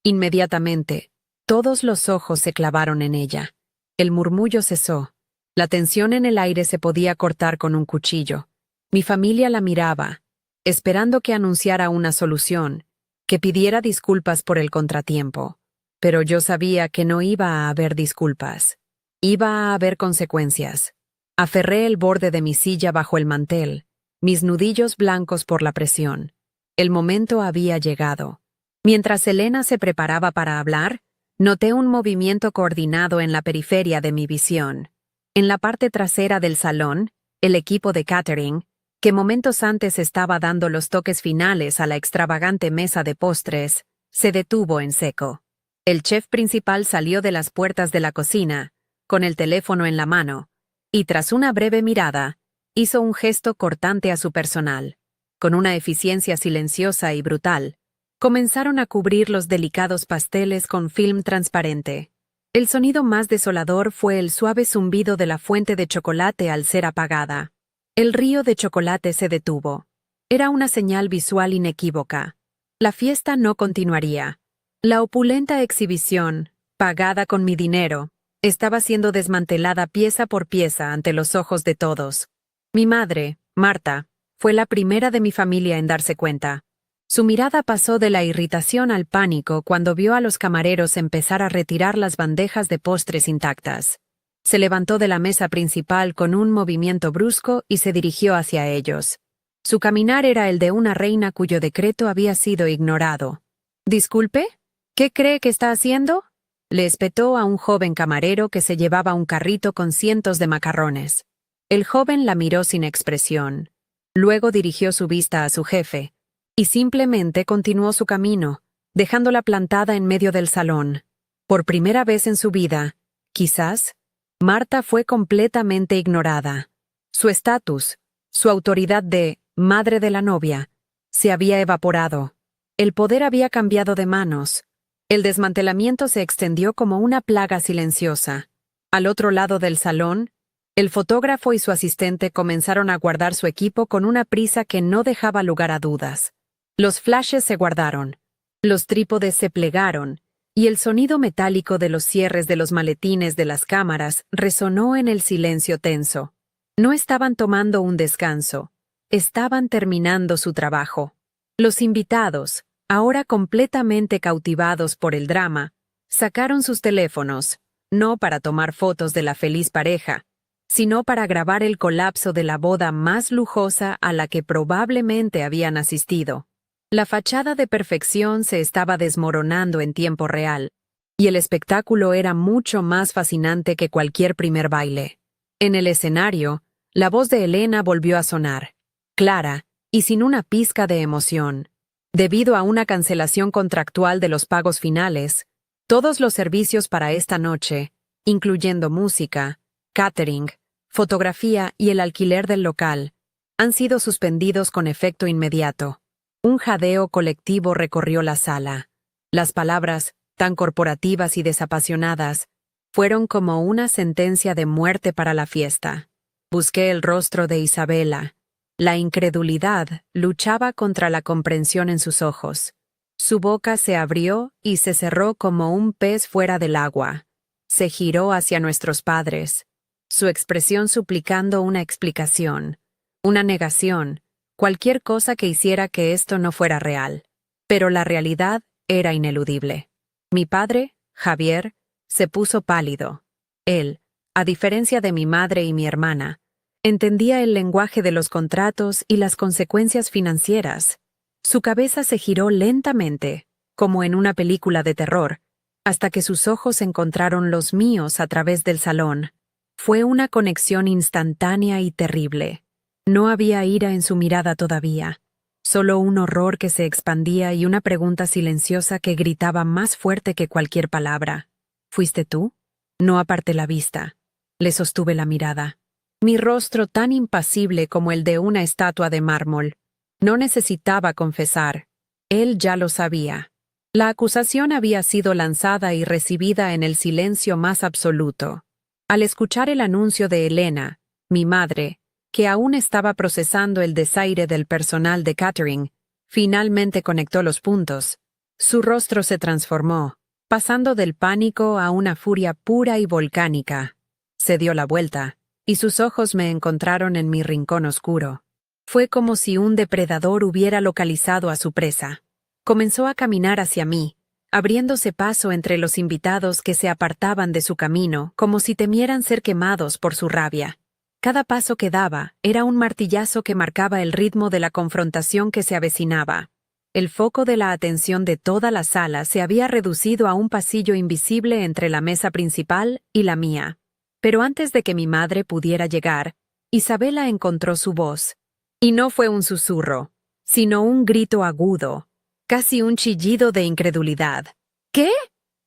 S1: Inmediatamente, todos los ojos se clavaron en ella. El murmullo cesó. La tensión en el aire se podía cortar con un cuchillo. Mi familia la miraba, esperando que anunciara una solución, que pidiera disculpas por el contratiempo. Pero yo sabía que no iba a haber disculpas. Iba a haber consecuencias. Aferré el borde de mi silla bajo el mantel, mis nudillos blancos por la presión. El momento había llegado. Mientras Elena se preparaba para hablar, noté un movimiento coordinado en la periferia de mi visión. En la parte trasera del salón, el equipo de catering, que momentos antes estaba dando los toques finales a la extravagante mesa de postres, se detuvo en seco. El chef principal salió de las puertas de la cocina, con el teléfono en la mano, y tras una breve mirada, hizo un gesto cortante a su personal. Con una eficiencia silenciosa y brutal, comenzaron a cubrir los delicados pasteles con film transparente. El sonido más desolador fue el suave zumbido de la fuente de chocolate al ser apagada. El río de chocolate se detuvo. Era una señal visual inequívoca. La fiesta no continuaría. La opulenta exhibición, pagada con mi dinero, estaba siendo desmantelada pieza por pieza ante los ojos de todos. Mi madre, Marta, fue la primera de mi familia en darse cuenta. Su mirada pasó de la irritación al pánico cuando vio a los camareros empezar a retirar las bandejas de postres intactas. Se levantó de la mesa principal con un movimiento brusco y se dirigió hacia ellos. Su caminar era el de una reina cuyo decreto había sido ignorado. «¿Disculpe? ¿Qué cree que está haciendo?», le espetó a un joven camarero que se llevaba un carrito con cientos de macarrones. El joven la miró sin expresión. Luego dirigió su vista a su jefe, y simplemente continuó su camino, dejándola plantada en medio del salón. Por primera vez en su vida, quizás, Marta fue completamente ignorada. Su estatus, su autoridad de madre de la novia, se había evaporado. El poder había cambiado de manos. El desmantelamiento se extendió como una plaga silenciosa. Al otro lado del salón, el fotógrafo y su asistente comenzaron a guardar su equipo con una prisa que no dejaba lugar a dudas. Los flashes se guardaron, los trípodes se plegaron, y el sonido metálico de los cierres de los maletines de las cámaras resonó en el silencio tenso. No estaban tomando un descanso, estaban terminando su trabajo. Los invitados, ahora completamente cautivados por el drama, sacaron sus teléfonos, no para tomar fotos de la feliz pareja, sino para grabar el colapso de la boda más lujosa a la que probablemente habían asistido. La fachada de perfección se estaba desmoronando en tiempo real, y el espectáculo era mucho más fascinante que cualquier primer baile. En el escenario, la voz de Elena volvió a sonar, clara y sin una pizca de emoción. Debido a una cancelación contractual de los pagos finales, todos los servicios para esta noche, incluyendo música, catering, fotografía y el alquiler del local, han sido suspendidos con efecto inmediato. Un jadeo colectivo recorrió la sala. Las palabras, tan corporativas y desapasionadas, fueron como una sentencia de muerte para la fiesta. Busqué el rostro de Isabela. La incredulidad luchaba contra la comprensión en sus ojos. Su boca se abrió y se cerró como un pez fuera del agua. Se giró hacia nuestros padres, su expresión suplicando una explicación, una negación, cualquier cosa que hiciera que esto no fuera real. Pero la realidad era ineludible. Mi padre, Javier, se puso pálido. Él, a diferencia de mi madre y mi hermana, entendía el lenguaje de los contratos y las consecuencias financieras. Su cabeza se giró lentamente, como en una película de terror, hasta que sus ojos encontraron los míos a través del salón. Fue una conexión instantánea y terrible. No había ira en su mirada todavía, solo un horror que se expandía y una pregunta silenciosa que gritaba más fuerte que cualquier palabra. ¿Fuiste tú? No aparté la vista. Le sostuve la mirada. mi rostro tan impasible como el de una estatua de mármol. No necesitaba confesar. Él ya lo sabía. La acusación había sido lanzada y recibida en el silencio más absoluto. Al escuchar el anuncio de Elena, mi madre, que aún estaba procesando el desaire del personal de catering, finalmente conectó los puntos. Su rostro se transformó, pasando del pánico a una furia pura y volcánica. Se dio la vuelta, y sus ojos me encontraron en mi rincón oscuro. Fue como si un depredador hubiera localizado a su presa. Comenzó a caminar hacia mí, abriéndose paso entre los invitados que se apartaban de su camino, como si temieran ser quemados por su rabia. Cada paso que daba era un martillazo que marcaba el ritmo de la confrontación que se avecinaba. El foco de la atención de toda la sala se había reducido a un pasillo invisible entre la mesa principal y la mía. Pero antes de que mi madre pudiera llegar, Isabela encontró su voz. Y no fue un susurro, sino un grito agudo, casi un chillido de incredulidad. ¿Qué?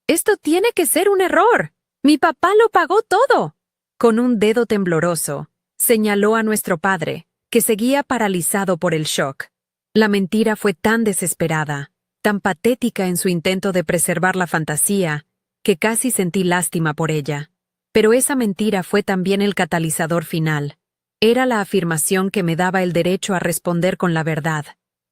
S1: Esto tiene que ser un error. Mi papá lo pagó todo. Con un dedo tembloroso, señaló a nuestro padre, que seguía paralizado por el shock. La mentira fue tan desesperada, tan patética en su intento de preservar la fantasía, que casi sentí lástima por ella. Pero esa mentira fue también el catalizador final. Era la afirmación que me daba el derecho a responder con la verdad.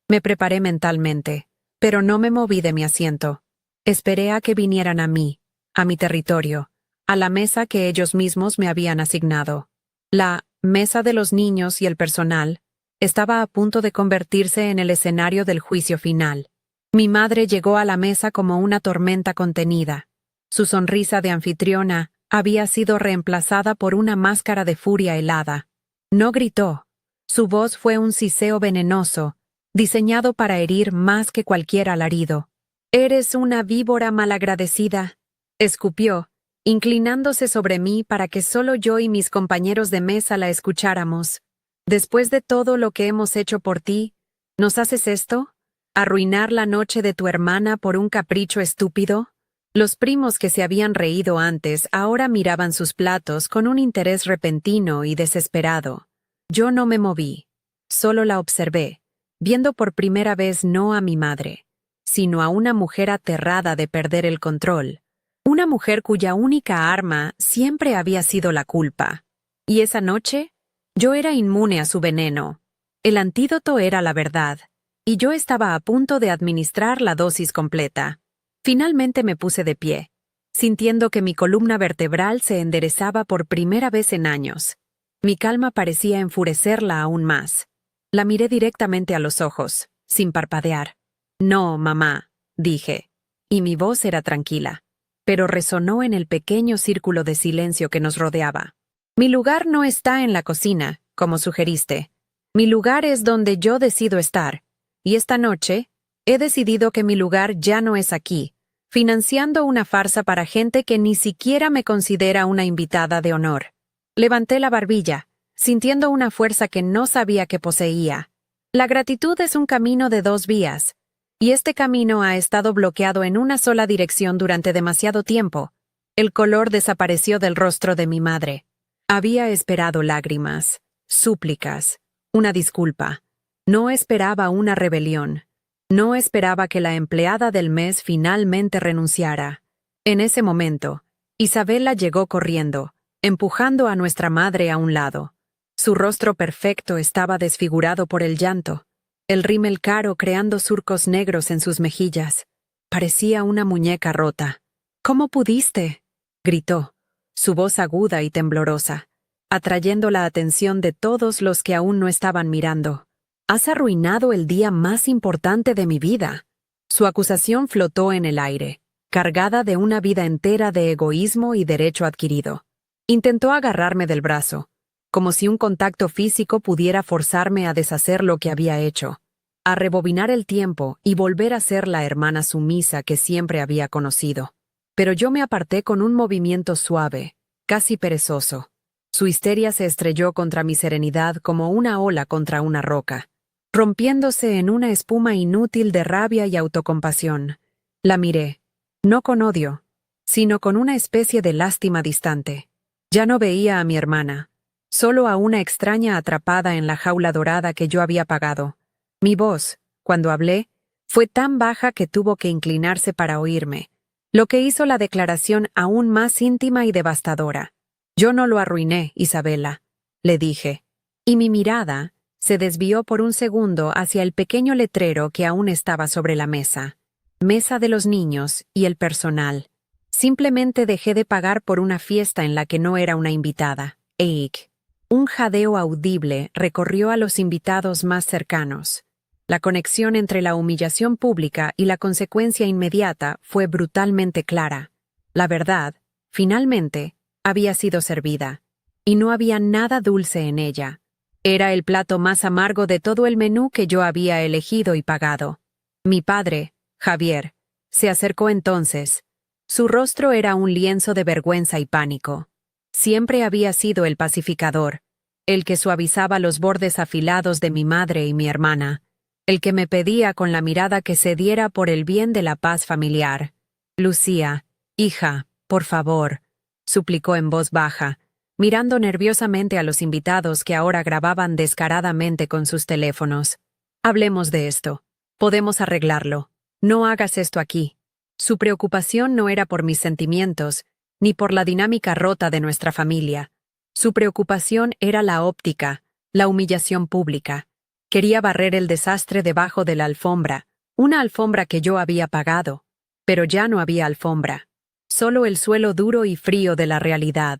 S1: Me preparé mentalmente, pero no me moví de mi asiento. Esperé a que vinieran a mí, a mi territorio, a la mesa que ellos mismos me habían asignado. La mesa de los niños y el personal estaba a punto de convertirse en el escenario del juicio final. Mi madre llegó a la mesa como una tormenta contenida. Su sonrisa de anfitriona había sido reemplazada por una máscara de furia helada. No gritó. Su voz fue un siseo venenoso, diseñado para herir más que cualquier alarido. «Eres una víbora malagradecida», escupió, inclinándose sobre mí para que solo yo y mis compañeros de mesa la escucháramos. «Después de todo lo que hemos hecho por ti, ¿nos haces esto? ¿Arruinar la noche de tu hermana por un capricho estúpido?» Los primos que se habían reído antes ahora miraban sus platos con un interés repentino y desesperado. Yo no me moví. Solo la observé, viendo por primera vez no a mi madre, sino a una mujer aterrada de perder el control. Una mujer cuya única arma siempre había sido la culpa. Y esa noche, yo era inmune a su veneno. El antídoto era la verdad, y yo estaba a punto de administrar la dosis completa. Finalmente me puse de pie, sintiendo que mi columna vertebral se enderezaba por primera vez en años. Mi calma parecía enfurecerla aún más. La miré directamente a los ojos, sin parpadear. «No, mamá», dije, y mi voz era tranquila, pero resonó en el pequeño círculo de silencio que nos rodeaba. «Mi lugar no está en la cocina, como sugeriste. Mi lugar es donde yo decido estar, y esta noche he decidido que mi lugar ya no es aquí, financiando una farsa para gente que ni siquiera me considera una invitada de honor». Levanté la barbilla, sintiendo una fuerza que no sabía que poseía. La gratitud es un camino de dos vías, y este camino ha estado bloqueado en una sola dirección durante demasiado tiempo. El color desapareció del rostro de mi madre. Había esperado lágrimas, súplicas, una disculpa. No esperaba una rebelión. No esperaba que la empleada del mes finalmente renunciara. En ese momento, Isabela llegó corriendo, empujando a nuestra madre a un lado. Su rostro perfecto estaba desfigurado por el llanto, el rímel caro creando surcos negros en sus mejillas. Parecía una muñeca rota. «¿Cómo pudiste?», gritó, su voz aguda y temblorosa, atrayendo la atención de todos los que aún no estaban mirando. «Has arruinado el día más importante de mi vida». Su acusación flotó en el aire, cargada de una vida entera de egoísmo y derecho adquirido. Intentó agarrarme del brazo, como si un contacto físico pudiera forzarme a deshacer lo que había hecho, a rebobinar el tiempo y volver a ser la hermana sumisa que siempre había conocido. Pero yo me aparté con un movimiento suave, casi perezoso. Su histeria se estrelló contra mi serenidad como una ola contra una roca, rompiéndose en una espuma inútil de rabia y autocompasión. La miré, no con odio, sino con una especie de lástima distante. Ya no veía a mi hermana, solo a una extraña atrapada en la jaula dorada que yo había pagado. Mi voz, cuando hablé, fue tan baja que tuvo que inclinarse para oírme, lo que hizo la declaración aún más íntima y devastadora. Yo no lo arruiné, Isabela, le dije, y mi mirada se desvió por un segundo hacia el pequeño letrero que aún estaba sobre la mesa. Mesa de los niños y el personal. Simplemente dejé de pagar por una fiesta en la que no era una invitada. Eik. Un jadeo audible recorrió a los invitados más cercanos. La conexión entre la humillación pública y la consecuencia inmediata fue brutalmente clara. La verdad, finalmente, había sido servida. Y no había nada dulce en ella. Era el plato más amargo de todo el menú que yo había elegido y pagado. Mi padre, Javier, se acercó entonces. Su rostro era un lienzo de vergüenza y pánico. Siempre había sido el pacificador, el que suavizaba los bordes afilados de mi madre y mi hermana, el que me pedía con la mirada que se diera por el bien de la paz familiar. Lucía, hija, por favor, suplicó en voz baja, mirando nerviosamente a los invitados que ahora grababan descaradamente con sus teléfonos. Hablemos de esto. Podemos arreglarlo. No hagas esto aquí. Su preocupación no era por mis sentimientos, ni por la dinámica rota de nuestra familia. Su preocupación era la óptica, la humillación pública. Quería barrer el desastre debajo de la alfombra, una alfombra que yo había pagado. Pero ya no había alfombra. Solo el suelo duro y frío de la realidad.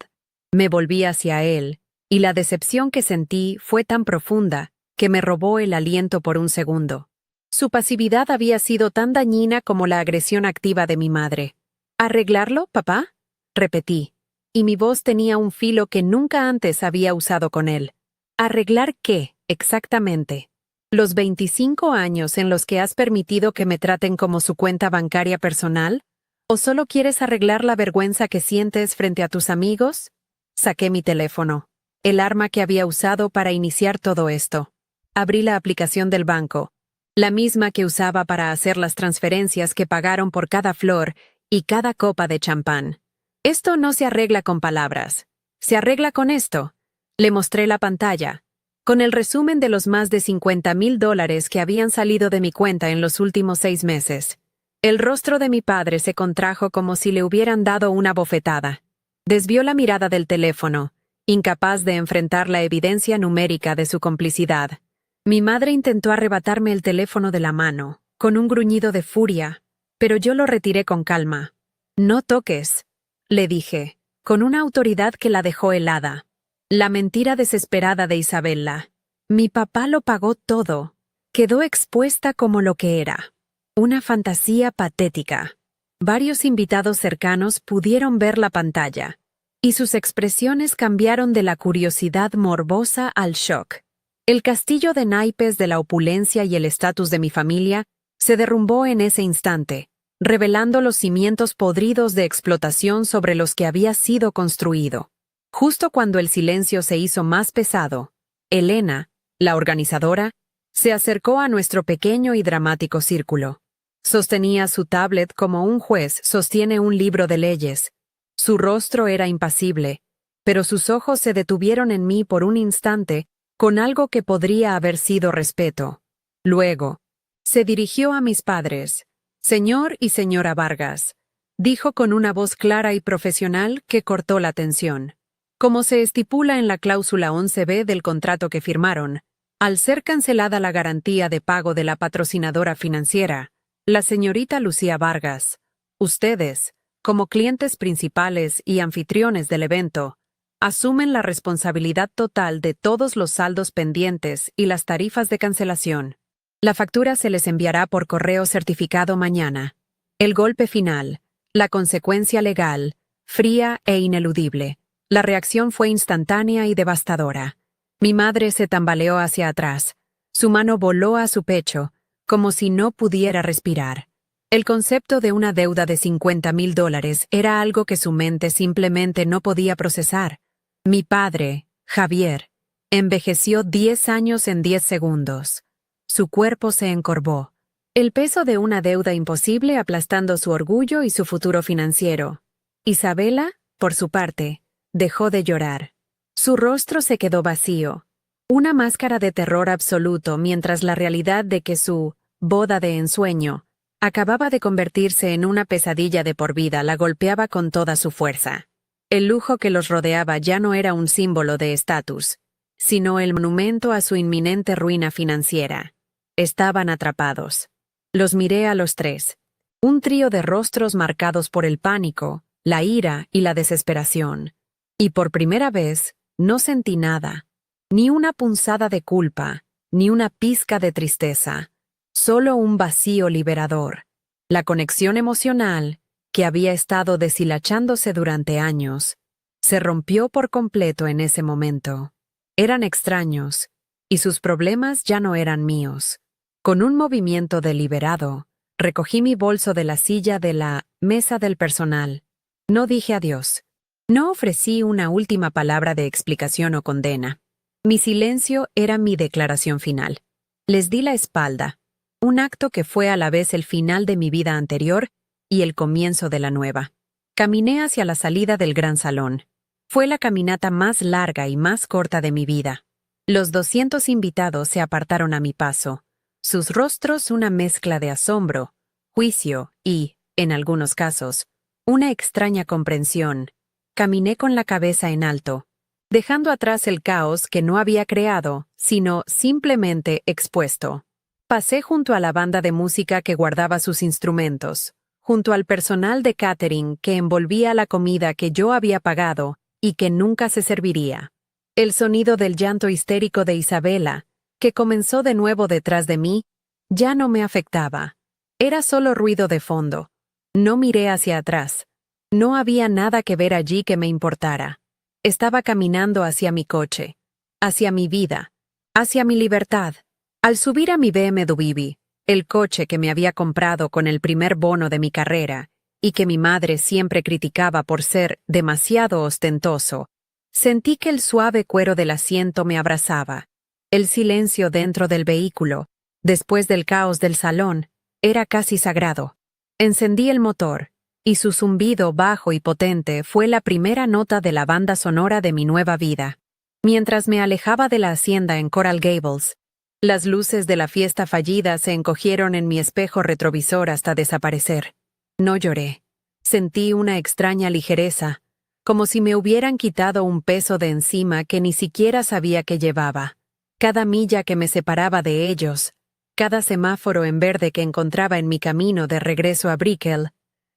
S1: Me volví hacia él, y la decepción que sentí fue tan profunda que me robó el aliento por un segundo. Su pasividad había sido tan dañina como la agresión activa de mi madre. ¿Arreglarlo, papá?, repetí, y mi voz tenía un filo que nunca antes había usado con él. ¿Arreglar qué, exactamente? ¿Los 25 años en los que has permitido que me traten como su cuenta bancaria personal? ¿O solo quieres arreglar la vergüenza que sientes frente a tus amigos? Saqué mi teléfono, el arma que había usado para iniciar todo esto. Abrí la aplicación del banco, la misma que usaba para hacer las transferencias que pagaron por cada flor y cada copa de champán. Esto no se arregla con palabras. Se arregla con esto. Le mostré la pantalla, con el resumen de los más de $50,000 que habían salido de mi cuenta en los últimos 6 meses. El rostro de mi padre se contrajo como si le hubieran dado una bofetada. Desvió la mirada del teléfono, incapaz de enfrentar la evidencia numérica de su complicidad. Mi madre intentó arrebatarme el teléfono de la mano, con un gruñido de furia, pero yo lo retiré con calma. «No toques», le dije, con una autoridad que la dejó helada. La mentira desesperada de Isabela. Mi papá lo pagó todo. Quedó expuesta como lo que era. Una fantasía patética. Varios invitados cercanos pudieron ver la pantalla, y sus expresiones cambiaron de la curiosidad morbosa al shock. El castillo de naipes de la opulencia y el estatus de mi familia se derrumbó en ese instante, revelando los cimientos podridos de explotación sobre los que había sido construido. Justo cuando el silencio se hizo más pesado, Elena, la organizadora, se acercó a nuestro pequeño y dramático círculo. Sostenía su tablet como un juez sostiene un libro de leyes. Su rostro era impasible, pero sus ojos se detuvieron en mí por un instante con algo que podría haber sido respeto. Luego, se dirigió a mis padres. «Señor y señora Vargas», dijo con una voz clara y profesional que cortó la tensión. Como se estipula en la cláusula 11b del contrato que firmaron, al ser cancelada la garantía de pago de la patrocinadora financiera, la señorita Lucía Vargas, ustedes, como clientes principales y anfitriones del evento, asumen la responsabilidad total de todos los saldos pendientes y las tarifas de cancelación. La factura se les enviará por correo certificado mañana. El golpe final, la consecuencia legal, fría e ineludible. La reacción fue instantánea y devastadora. Mi madre se tambaleó hacia atrás. Su mano voló a su pecho, como si no pudiera respirar. El concepto de una deuda de $50,000 era algo que su mente simplemente no podía procesar. Mi padre, Javier, envejeció 10 años en 10 segundos. Su cuerpo se encorvó. El peso de una deuda imposible aplastando su orgullo y su futuro financiero. Isabela, por su parte, dejó de llorar. Su rostro se quedó vacío, una máscara de terror absoluto, mientras la realidad de que su boda de ensueño acababa de convertirse en una pesadilla de por vida la golpeaba con toda su fuerza. El lujo que los rodeaba ya no era un símbolo de estatus, sino el monumento a su inminente ruina financiera. Estaban atrapados. Los miré a los tres, un trío de rostros marcados por el pánico, la ira y la desesperación. Y por primera vez, no sentí nada, ni una punzada de culpa, ni una pizca de tristeza, solo un vacío liberador. La conexión emocional, que había estado deshilachándose durante años, se rompió por completo en ese momento. Eran extraños, y sus problemas ya no eran míos. Con un movimiento deliberado, recogí mi bolso de la silla de la mesa del personal. No dije adiós. No ofrecí una última palabra de explicación o condena. Mi silencio era mi declaración final. Les di la espalda, un acto que fue a la vez el final de mi vida anterior y el comienzo de la nueva. Caminé hacia la salida del gran salón. Fue la caminata más larga y más corta de mi vida. Los 200 invitados se apartaron a mi paso, sus rostros una mezcla de asombro, juicio y, en algunos casos, una extraña comprensión. Caminé con la cabeza en alto, dejando atrás el caos que no había creado, sino simplemente expuesto. Pasé junto a la banda de música que guardaba sus instrumentos, junto al personal de catering que envolvía la comida que yo había pagado y que nunca se serviría. El sonido del llanto histérico de Isabela, que comenzó de nuevo detrás de mí, ya no me afectaba. Era solo ruido de fondo. No miré hacia atrás. No había nada que ver allí que me importara. Estaba caminando hacia mi coche, hacia mi vida, hacia mi libertad. Al subir a mi BMW, el coche que me había comprado con el primer bono de mi carrera, y que mi madre siempre criticaba por ser demasiado ostentoso, sentí que el suave cuero del asiento me abrazaba. El silencio dentro del vehículo, después del caos del salón, era casi sagrado. Encendí el motor, y su zumbido bajo y potente fue la primera nota de la banda sonora de mi nueva vida. Mientras me alejaba de la hacienda en Coral Gables, las luces de la fiesta fallida se encogieron en mi espejo retrovisor hasta desaparecer. No lloré. Sentí una extraña ligereza, como si me hubieran quitado un peso de encima que ni siquiera sabía que llevaba. Cada milla que me separaba de ellos, cada semáforo en verde que encontraba en mi camino de regreso a Brickell,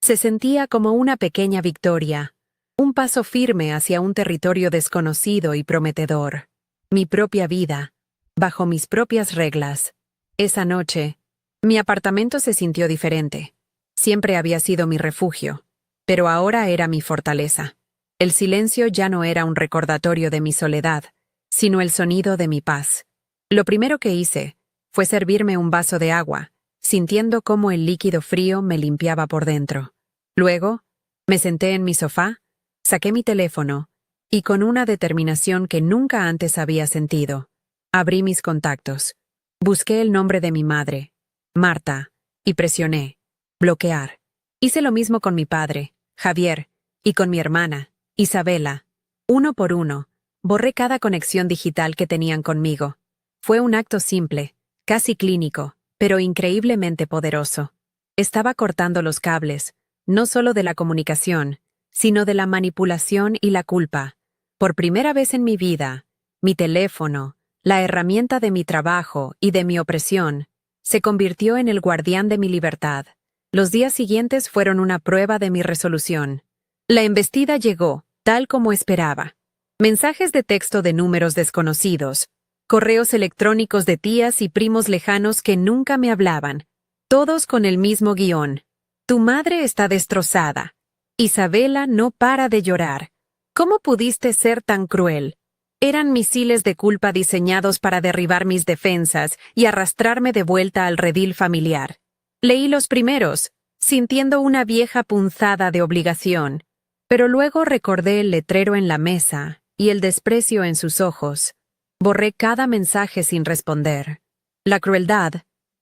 S1: se sentía como una pequeña victoria, un paso firme hacia un territorio desconocido y prometedor. Mi propia vida, bajo mis propias reglas. Esa noche, mi apartamento se sintió diferente. Siempre había sido mi refugio, pero ahora era mi fortaleza. El silencio ya no era un recordatorio de mi soledad, sino el sonido de mi paz. Lo primero que hice fue servirme un vaso de agua, sintiendo cómo el líquido frío me limpiaba por dentro. Luego, me senté en mi sofá, saqué mi teléfono, y con una determinación que nunca antes había sentido, abrí mis contactos. Busqué el nombre de mi madre, Marta, y presioné bloquear. Hice lo mismo con mi padre, Javier, y con mi hermana, Isabela. Uno por uno, borré cada conexión digital que tenían conmigo. Fue un acto simple, casi clínico, pero increíblemente poderoso. Estaba cortando los cables, no solo de la comunicación, sino de la manipulación y la culpa. Por primera vez en mi vida, mi teléfono, la herramienta de mi trabajo y de mi opresión, se convirtió en el guardián de mi libertad. Los días siguientes fueron una prueba de mi resolución. La embestida llegó, tal como esperaba. Mensajes de texto de números desconocidos, correos electrónicos de tías y primos lejanos que nunca me hablaban, todos con el mismo guión. Tu madre está destrozada. Isabela no para de llorar. ¿Cómo pudiste ser tan cruel? Eran misiles de culpa diseñados para derribar mis defensas y arrastrarme de vuelta al redil familiar. Leí los primeros, sintiendo una vieja punzada de obligación, pero luego recordé el letrero en la mesa y el desprecio en sus ojos. Borré cada mensaje sin responder. La crueldad,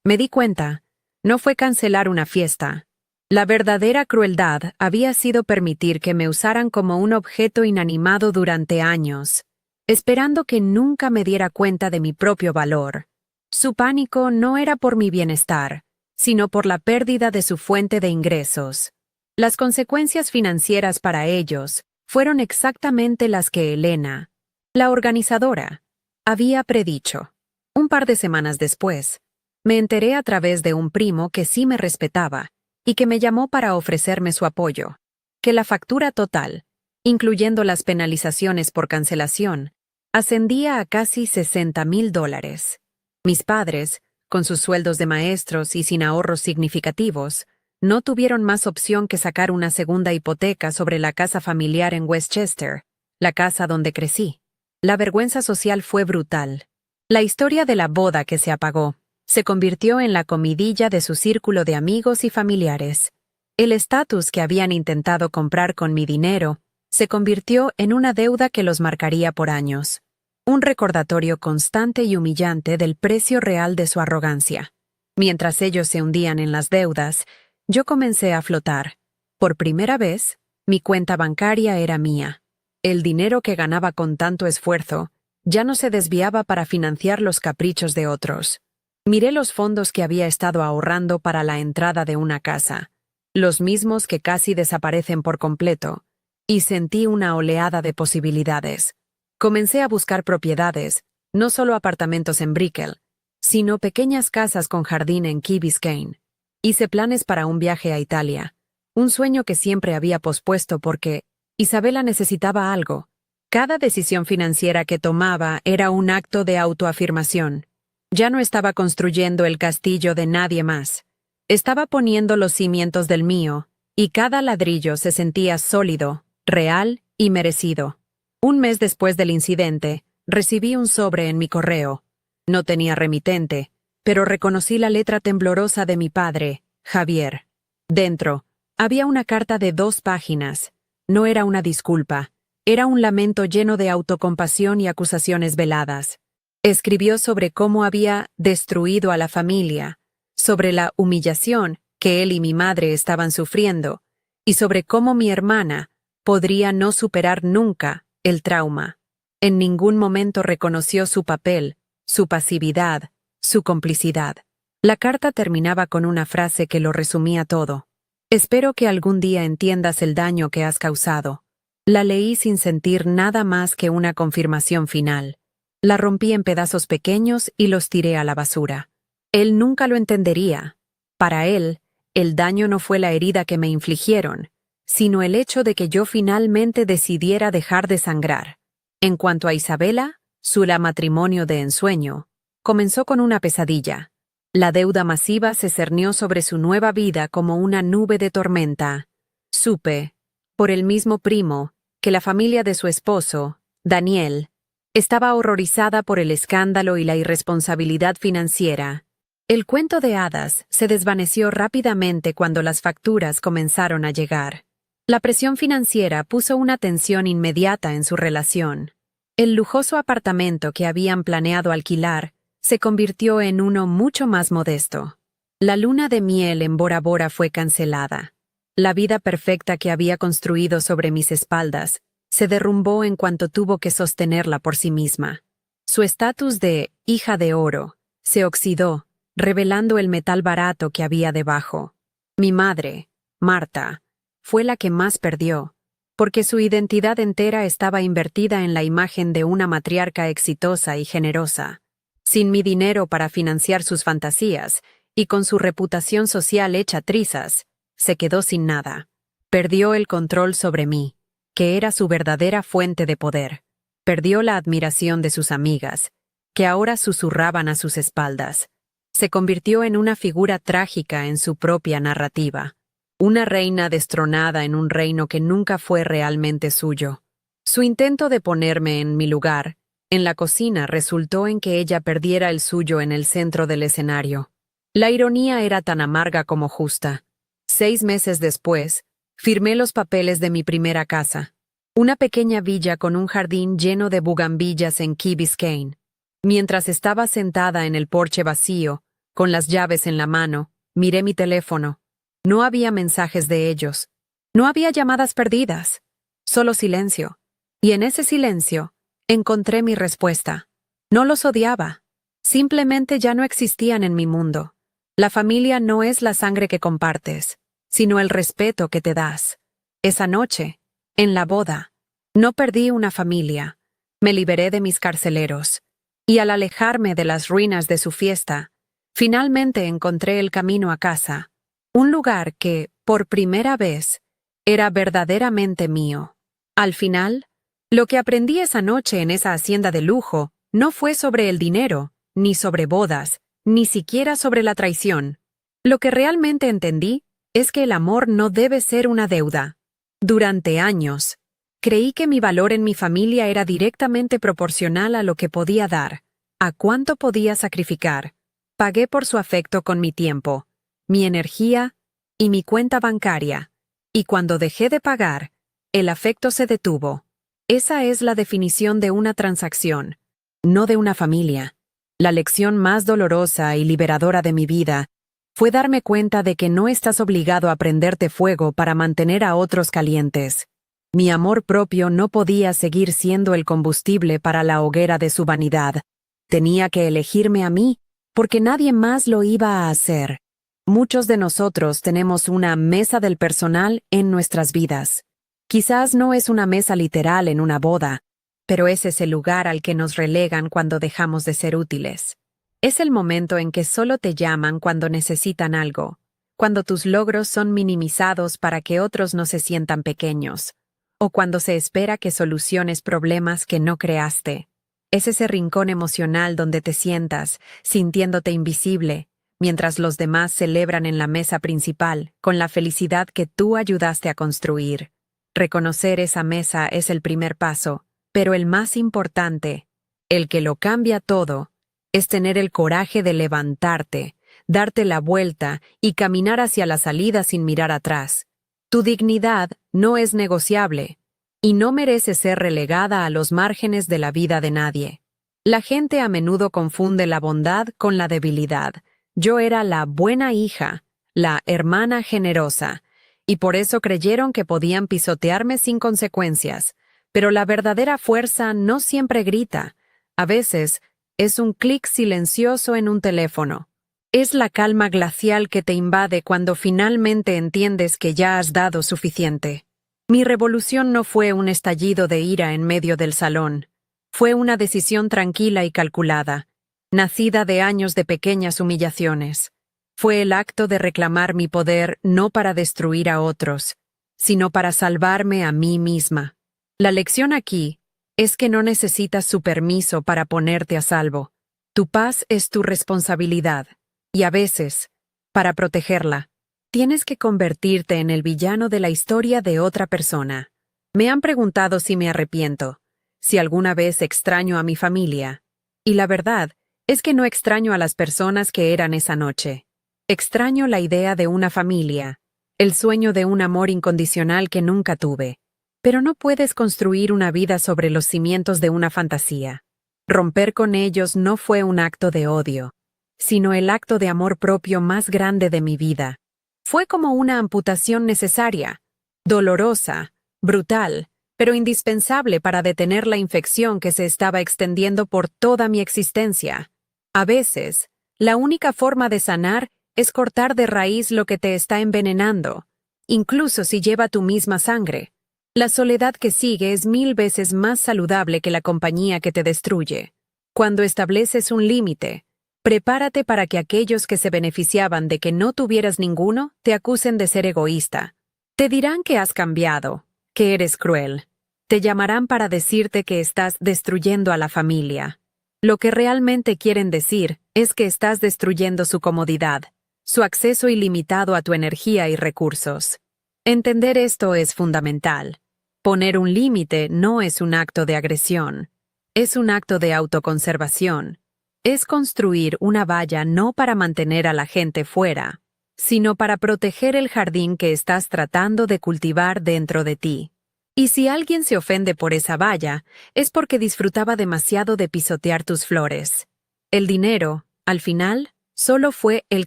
S1: me di cuenta, no fue cancelar una fiesta. La verdadera crueldad había sido permitir que me usaran como un objeto inanimado durante años. esperando que nunca me diera cuenta de mi propio valor. Su pánico no era por mi bienestar, sino por la pérdida de su fuente de ingresos. Las consecuencias financieras para ellos fueron exactamente las que Elena, la organizadora, había predicho. Un par de semanas después, me enteré a través de un primo que sí me respetaba y que me llamó para ofrecerme su apoyo, que la factura total, incluyendo las penalizaciones por cancelación, ascendía a casi $60,000. Mis padres, con sus sueldos de maestros y sin ahorros significativos, no tuvieron más opción que sacar una segunda hipoteca sobre la casa familiar en Westchester, la casa donde crecí. La vergüenza social fue brutal. La historia de la boda que se apagó se convirtió en la comidilla de su círculo de amigos y familiares. El estatus que habían intentado comprar con mi dinero se convirtió en una deuda que los marcaría por años. Un recordatorio constante y humillante del precio real de su arrogancia. Mientras ellos se hundían en las deudas, yo comencé a flotar. Por primera vez, mi cuenta bancaria era mía. El dinero que ganaba con tanto esfuerzo ya no se desviaba para financiar los caprichos de otros. Miré los fondos que había estado ahorrando para la entrada de una casa, los mismos que casi desaparecen por completo, y sentí una oleada de posibilidades. Comencé a buscar propiedades, no solo apartamentos en Brickell, sino pequeñas casas con jardín en Key Biscayne. Hice planes para un viaje a Italia, un sueño que siempre había pospuesto porque Isabela necesitaba algo. Cada decisión financiera que tomaba era un acto de autoafirmación. Ya no estaba construyendo el castillo de nadie más. Estaba poniendo los cimientos del mío, y cada ladrillo se sentía sólido, real y merecido. Un mes después del incidente, recibí un sobre en mi correo. No tenía remitente, pero reconocí la letra temblorosa de mi padre, Javier. Dentro, había una carta de 2 páginas. No era una disculpa, era un lamento lleno de autocompasión y acusaciones veladas. Escribió sobre cómo había destruido a la familia, sobre la humillación que él y mi madre estaban sufriendo, y sobre cómo mi hermana podría no superar nunca el trauma. En ningún momento reconoció su papel, su pasividad, su complicidad. La carta terminaba con una frase que lo resumía todo. Espero que algún día entiendas el daño que has causado. La leí sin sentir nada más que una confirmación final. La rompí en pedazos pequeños y los tiré a la basura. Él nunca lo entendería. Para él, el daño no fue la herida que me infligieron, sino el hecho de que yo finalmente decidiera dejar de sangrar. En cuanto a Isabela, su matrimonio de ensueño comenzó con una pesadilla. La deuda masiva se cernió sobre su nueva vida como una nube de tormenta. Supe, por el mismo primo, que la familia de su esposo, Daniel, estaba horrorizada por el escándalo y la irresponsabilidad financiera. El cuento de hadas se desvaneció rápidamente cuando las facturas comenzaron a llegar. La presión financiera puso una tensión inmediata en su relación. El lujoso apartamento que habían planeado alquilar se convirtió en uno mucho más modesto. La luna de miel en Bora Bora fue cancelada. La vida perfecta que había construido sobre mis espaldas se derrumbó en cuanto tuvo que sostenerla por sí misma. Su estatus de hija de oro se oxidó, revelando el metal barato que había debajo. Mi madre, Marta, fue la que más perdió, porque su identidad entera estaba invertida en la imagen de una matriarca exitosa y generosa. Sin mi dinero para financiar sus fantasías, y con su reputación social hecha trizas, se quedó sin nada. Perdió el control sobre mí, que era su verdadera fuente de poder. Perdió la admiración de sus amigas, que ahora susurraban a sus espaldas. Se convirtió en una figura trágica en su propia narrativa. Una reina destronada en un reino que nunca fue realmente suyo. Su intento de ponerme en mi lugar, en la cocina, resultó en que ella perdiera el suyo en el centro del escenario. La ironía era tan amarga como justa. 6 meses después, firmé los papeles de mi primera casa, una pequeña villa con un jardín lleno de bugambillas en Key Biscayne. Mientras estaba sentada en el porche vacío, con las llaves en la mano, miré mi teléfono. No había mensajes de ellos. No había llamadas perdidas. Solo silencio. Y en ese silencio, Encontré mi respuesta. No los odiaba. Simplemente ya no existían en mi mundo. La familia no es la sangre que compartes, sino el respeto que te das. Esa noche, en la boda, no perdí una familia. Me liberé de mis carceleros. Y al alejarme de las ruinas de su fiesta, finalmente encontré el camino a casa. Un lugar que, por primera vez, era verdaderamente mío. Al final, lo que aprendí esa noche en esa hacienda de lujo no fue sobre el dinero, ni sobre bodas, ni siquiera sobre la traición. Lo que realmente entendí es que el amor no debe ser una deuda. Durante años, creí que mi valor en mi familia era directamente proporcional a lo que podía dar, a cuánto podía sacrificar. Pagué por su afecto con mi tiempo, mi energía y mi cuenta bancaria. Y cuando dejé de pagar, el afecto se detuvo. Esa es la definición de una transacción, no de una familia. La lección más dolorosa y liberadora de mi vida fue darme cuenta de que no estás obligado a prenderte fuego para mantener a otros calientes. Mi amor propio no podía seguir siendo el combustible para la hoguera de su vanidad. Tenía que elegirme a mí, porque nadie más lo iba a hacer. Muchos de nosotros tenemos una mesa del personal en nuestras vidas. Quizás no es una mesa literal en una boda, pero es ese lugar al que nos relegan cuando dejamos de ser útiles. Es el momento en que solo te llaman cuando necesitan algo, cuando tus logros son minimizados para que otros no se sientan pequeños, o cuando se espera que soluciones problemas que no creaste. Es ese rincón emocional donde te sientas, sintiéndote invisible, mientras los demás celebran en la mesa principal con la felicidad que tú ayudaste a construir. Reconocer esa mesa es el primer paso, pero el más importante, el que lo cambia todo, es tener el coraje de levantarte, darte la vuelta y caminar hacia la salida sin mirar atrás. Tu dignidad no es negociable y no merece ser relegada a los márgenes de la vida de nadie. La gente a menudo confunde la bondad con la debilidad. Yo era la buena hija, la hermana generosa, y por eso creyeron que podían pisotearme sin consecuencias. Pero la verdadera fuerza no siempre grita. A veces, es un clic silencioso en un teléfono. Es la calma glacial que te invade cuando finalmente entiendes que ya has dado suficiente. Mi revolución no fue un estallido de ira en medio del salón. Fue una decisión tranquila y calculada, nacida de años de pequeñas humillaciones. Fue el acto de reclamar mi poder no para destruir a otros, sino para salvarme a mí misma. La lección aquí es que no necesitas su permiso para ponerte a salvo. Tu paz es tu responsabilidad, y a veces, para protegerla, tienes que convertirte en el villano de la historia de otra persona. Me han preguntado si me arrepiento, si alguna vez extraño a mi familia, y la verdad es que no extraño a las personas que eran esa noche. Extraño la idea de una familia, el sueño de un amor incondicional que nunca tuve. Pero no puedes construir una vida sobre los cimientos de una fantasía. Romper con ellos no fue un acto de odio, sino el acto de amor propio más grande de mi vida. Fue como una amputación necesaria, dolorosa, brutal, pero indispensable para detener la infección que se estaba extendiendo por toda mi existencia. A veces, la única forma de sanar es cortar de raíz lo que te está envenenando, incluso si lleva tu misma sangre. La soledad que sigue es 1000 veces más saludable que la compañía que te destruye. Cuando estableces un límite, prepárate para que aquellos que se beneficiaban de que no tuvieras ninguno te acusen de ser egoísta. Te dirán que has cambiado, que eres cruel. Te llamarán para decirte que estás destruyendo a la familia. Lo que realmente quieren decir es que estás destruyendo su comodidad, su acceso ilimitado a tu energía y recursos. Entender esto es fundamental. Poner un límite no es un acto de agresión, es un acto de autoconservación. Es construir una valla no para mantener a la gente fuera, sino para proteger el jardín que estás tratando de cultivar dentro de ti. Y si alguien se ofende por esa valla, es porque disfrutaba demasiado de pisotear tus flores. El dinero, al final, solo fue el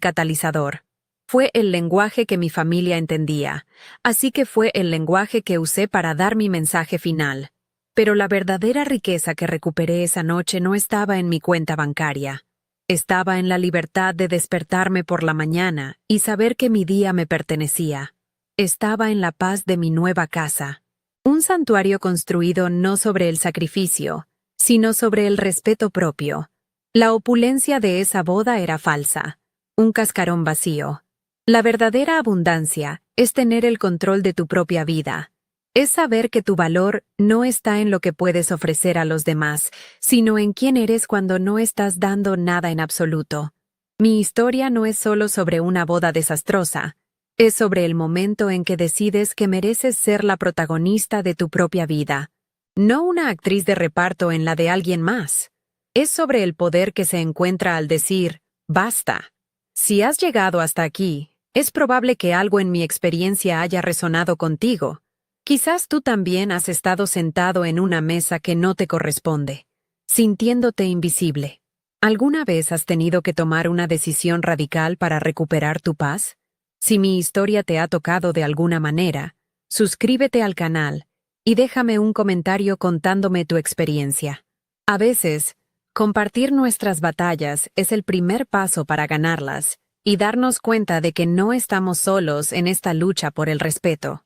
S1: catalizador. Fue el lenguaje que mi familia entendía, así que fue el lenguaje que usé para dar mi mensaje final. Pero la verdadera riqueza que recuperé esa noche no estaba en mi cuenta bancaria. Estaba en la libertad de despertarme por la mañana y saber que mi día me pertenecía. Estaba en la paz de mi nueva casa. Un santuario construido no sobre el sacrificio, sino sobre el respeto propio. La opulencia de esa boda era falsa, un cascarón vacío. La verdadera abundancia es tener el control de tu propia vida. Es saber que tu valor no está en lo que puedes ofrecer a los demás, sino en quién eres cuando no estás dando nada en absoluto. Mi historia no es solo sobre una boda desastrosa, es sobre el momento en que decides que mereces ser la protagonista de tu propia vida, no una actriz de reparto en la de alguien más. Es sobre el poder que se encuentra al decir, basta. Si has llegado hasta aquí, es probable que algo en mi experiencia haya resonado contigo. Quizás tú también has estado sentado en una mesa que no te corresponde, sintiéndote invisible. ¿Alguna vez has tenido que tomar una decisión radical para recuperar tu paz? Si mi historia te ha tocado de alguna manera, suscríbete al canal y déjame un comentario contándome tu experiencia. A veces, compartir nuestras batallas es el primer paso para ganarlas y darnos cuenta de que no estamos solos en esta lucha por el respeto.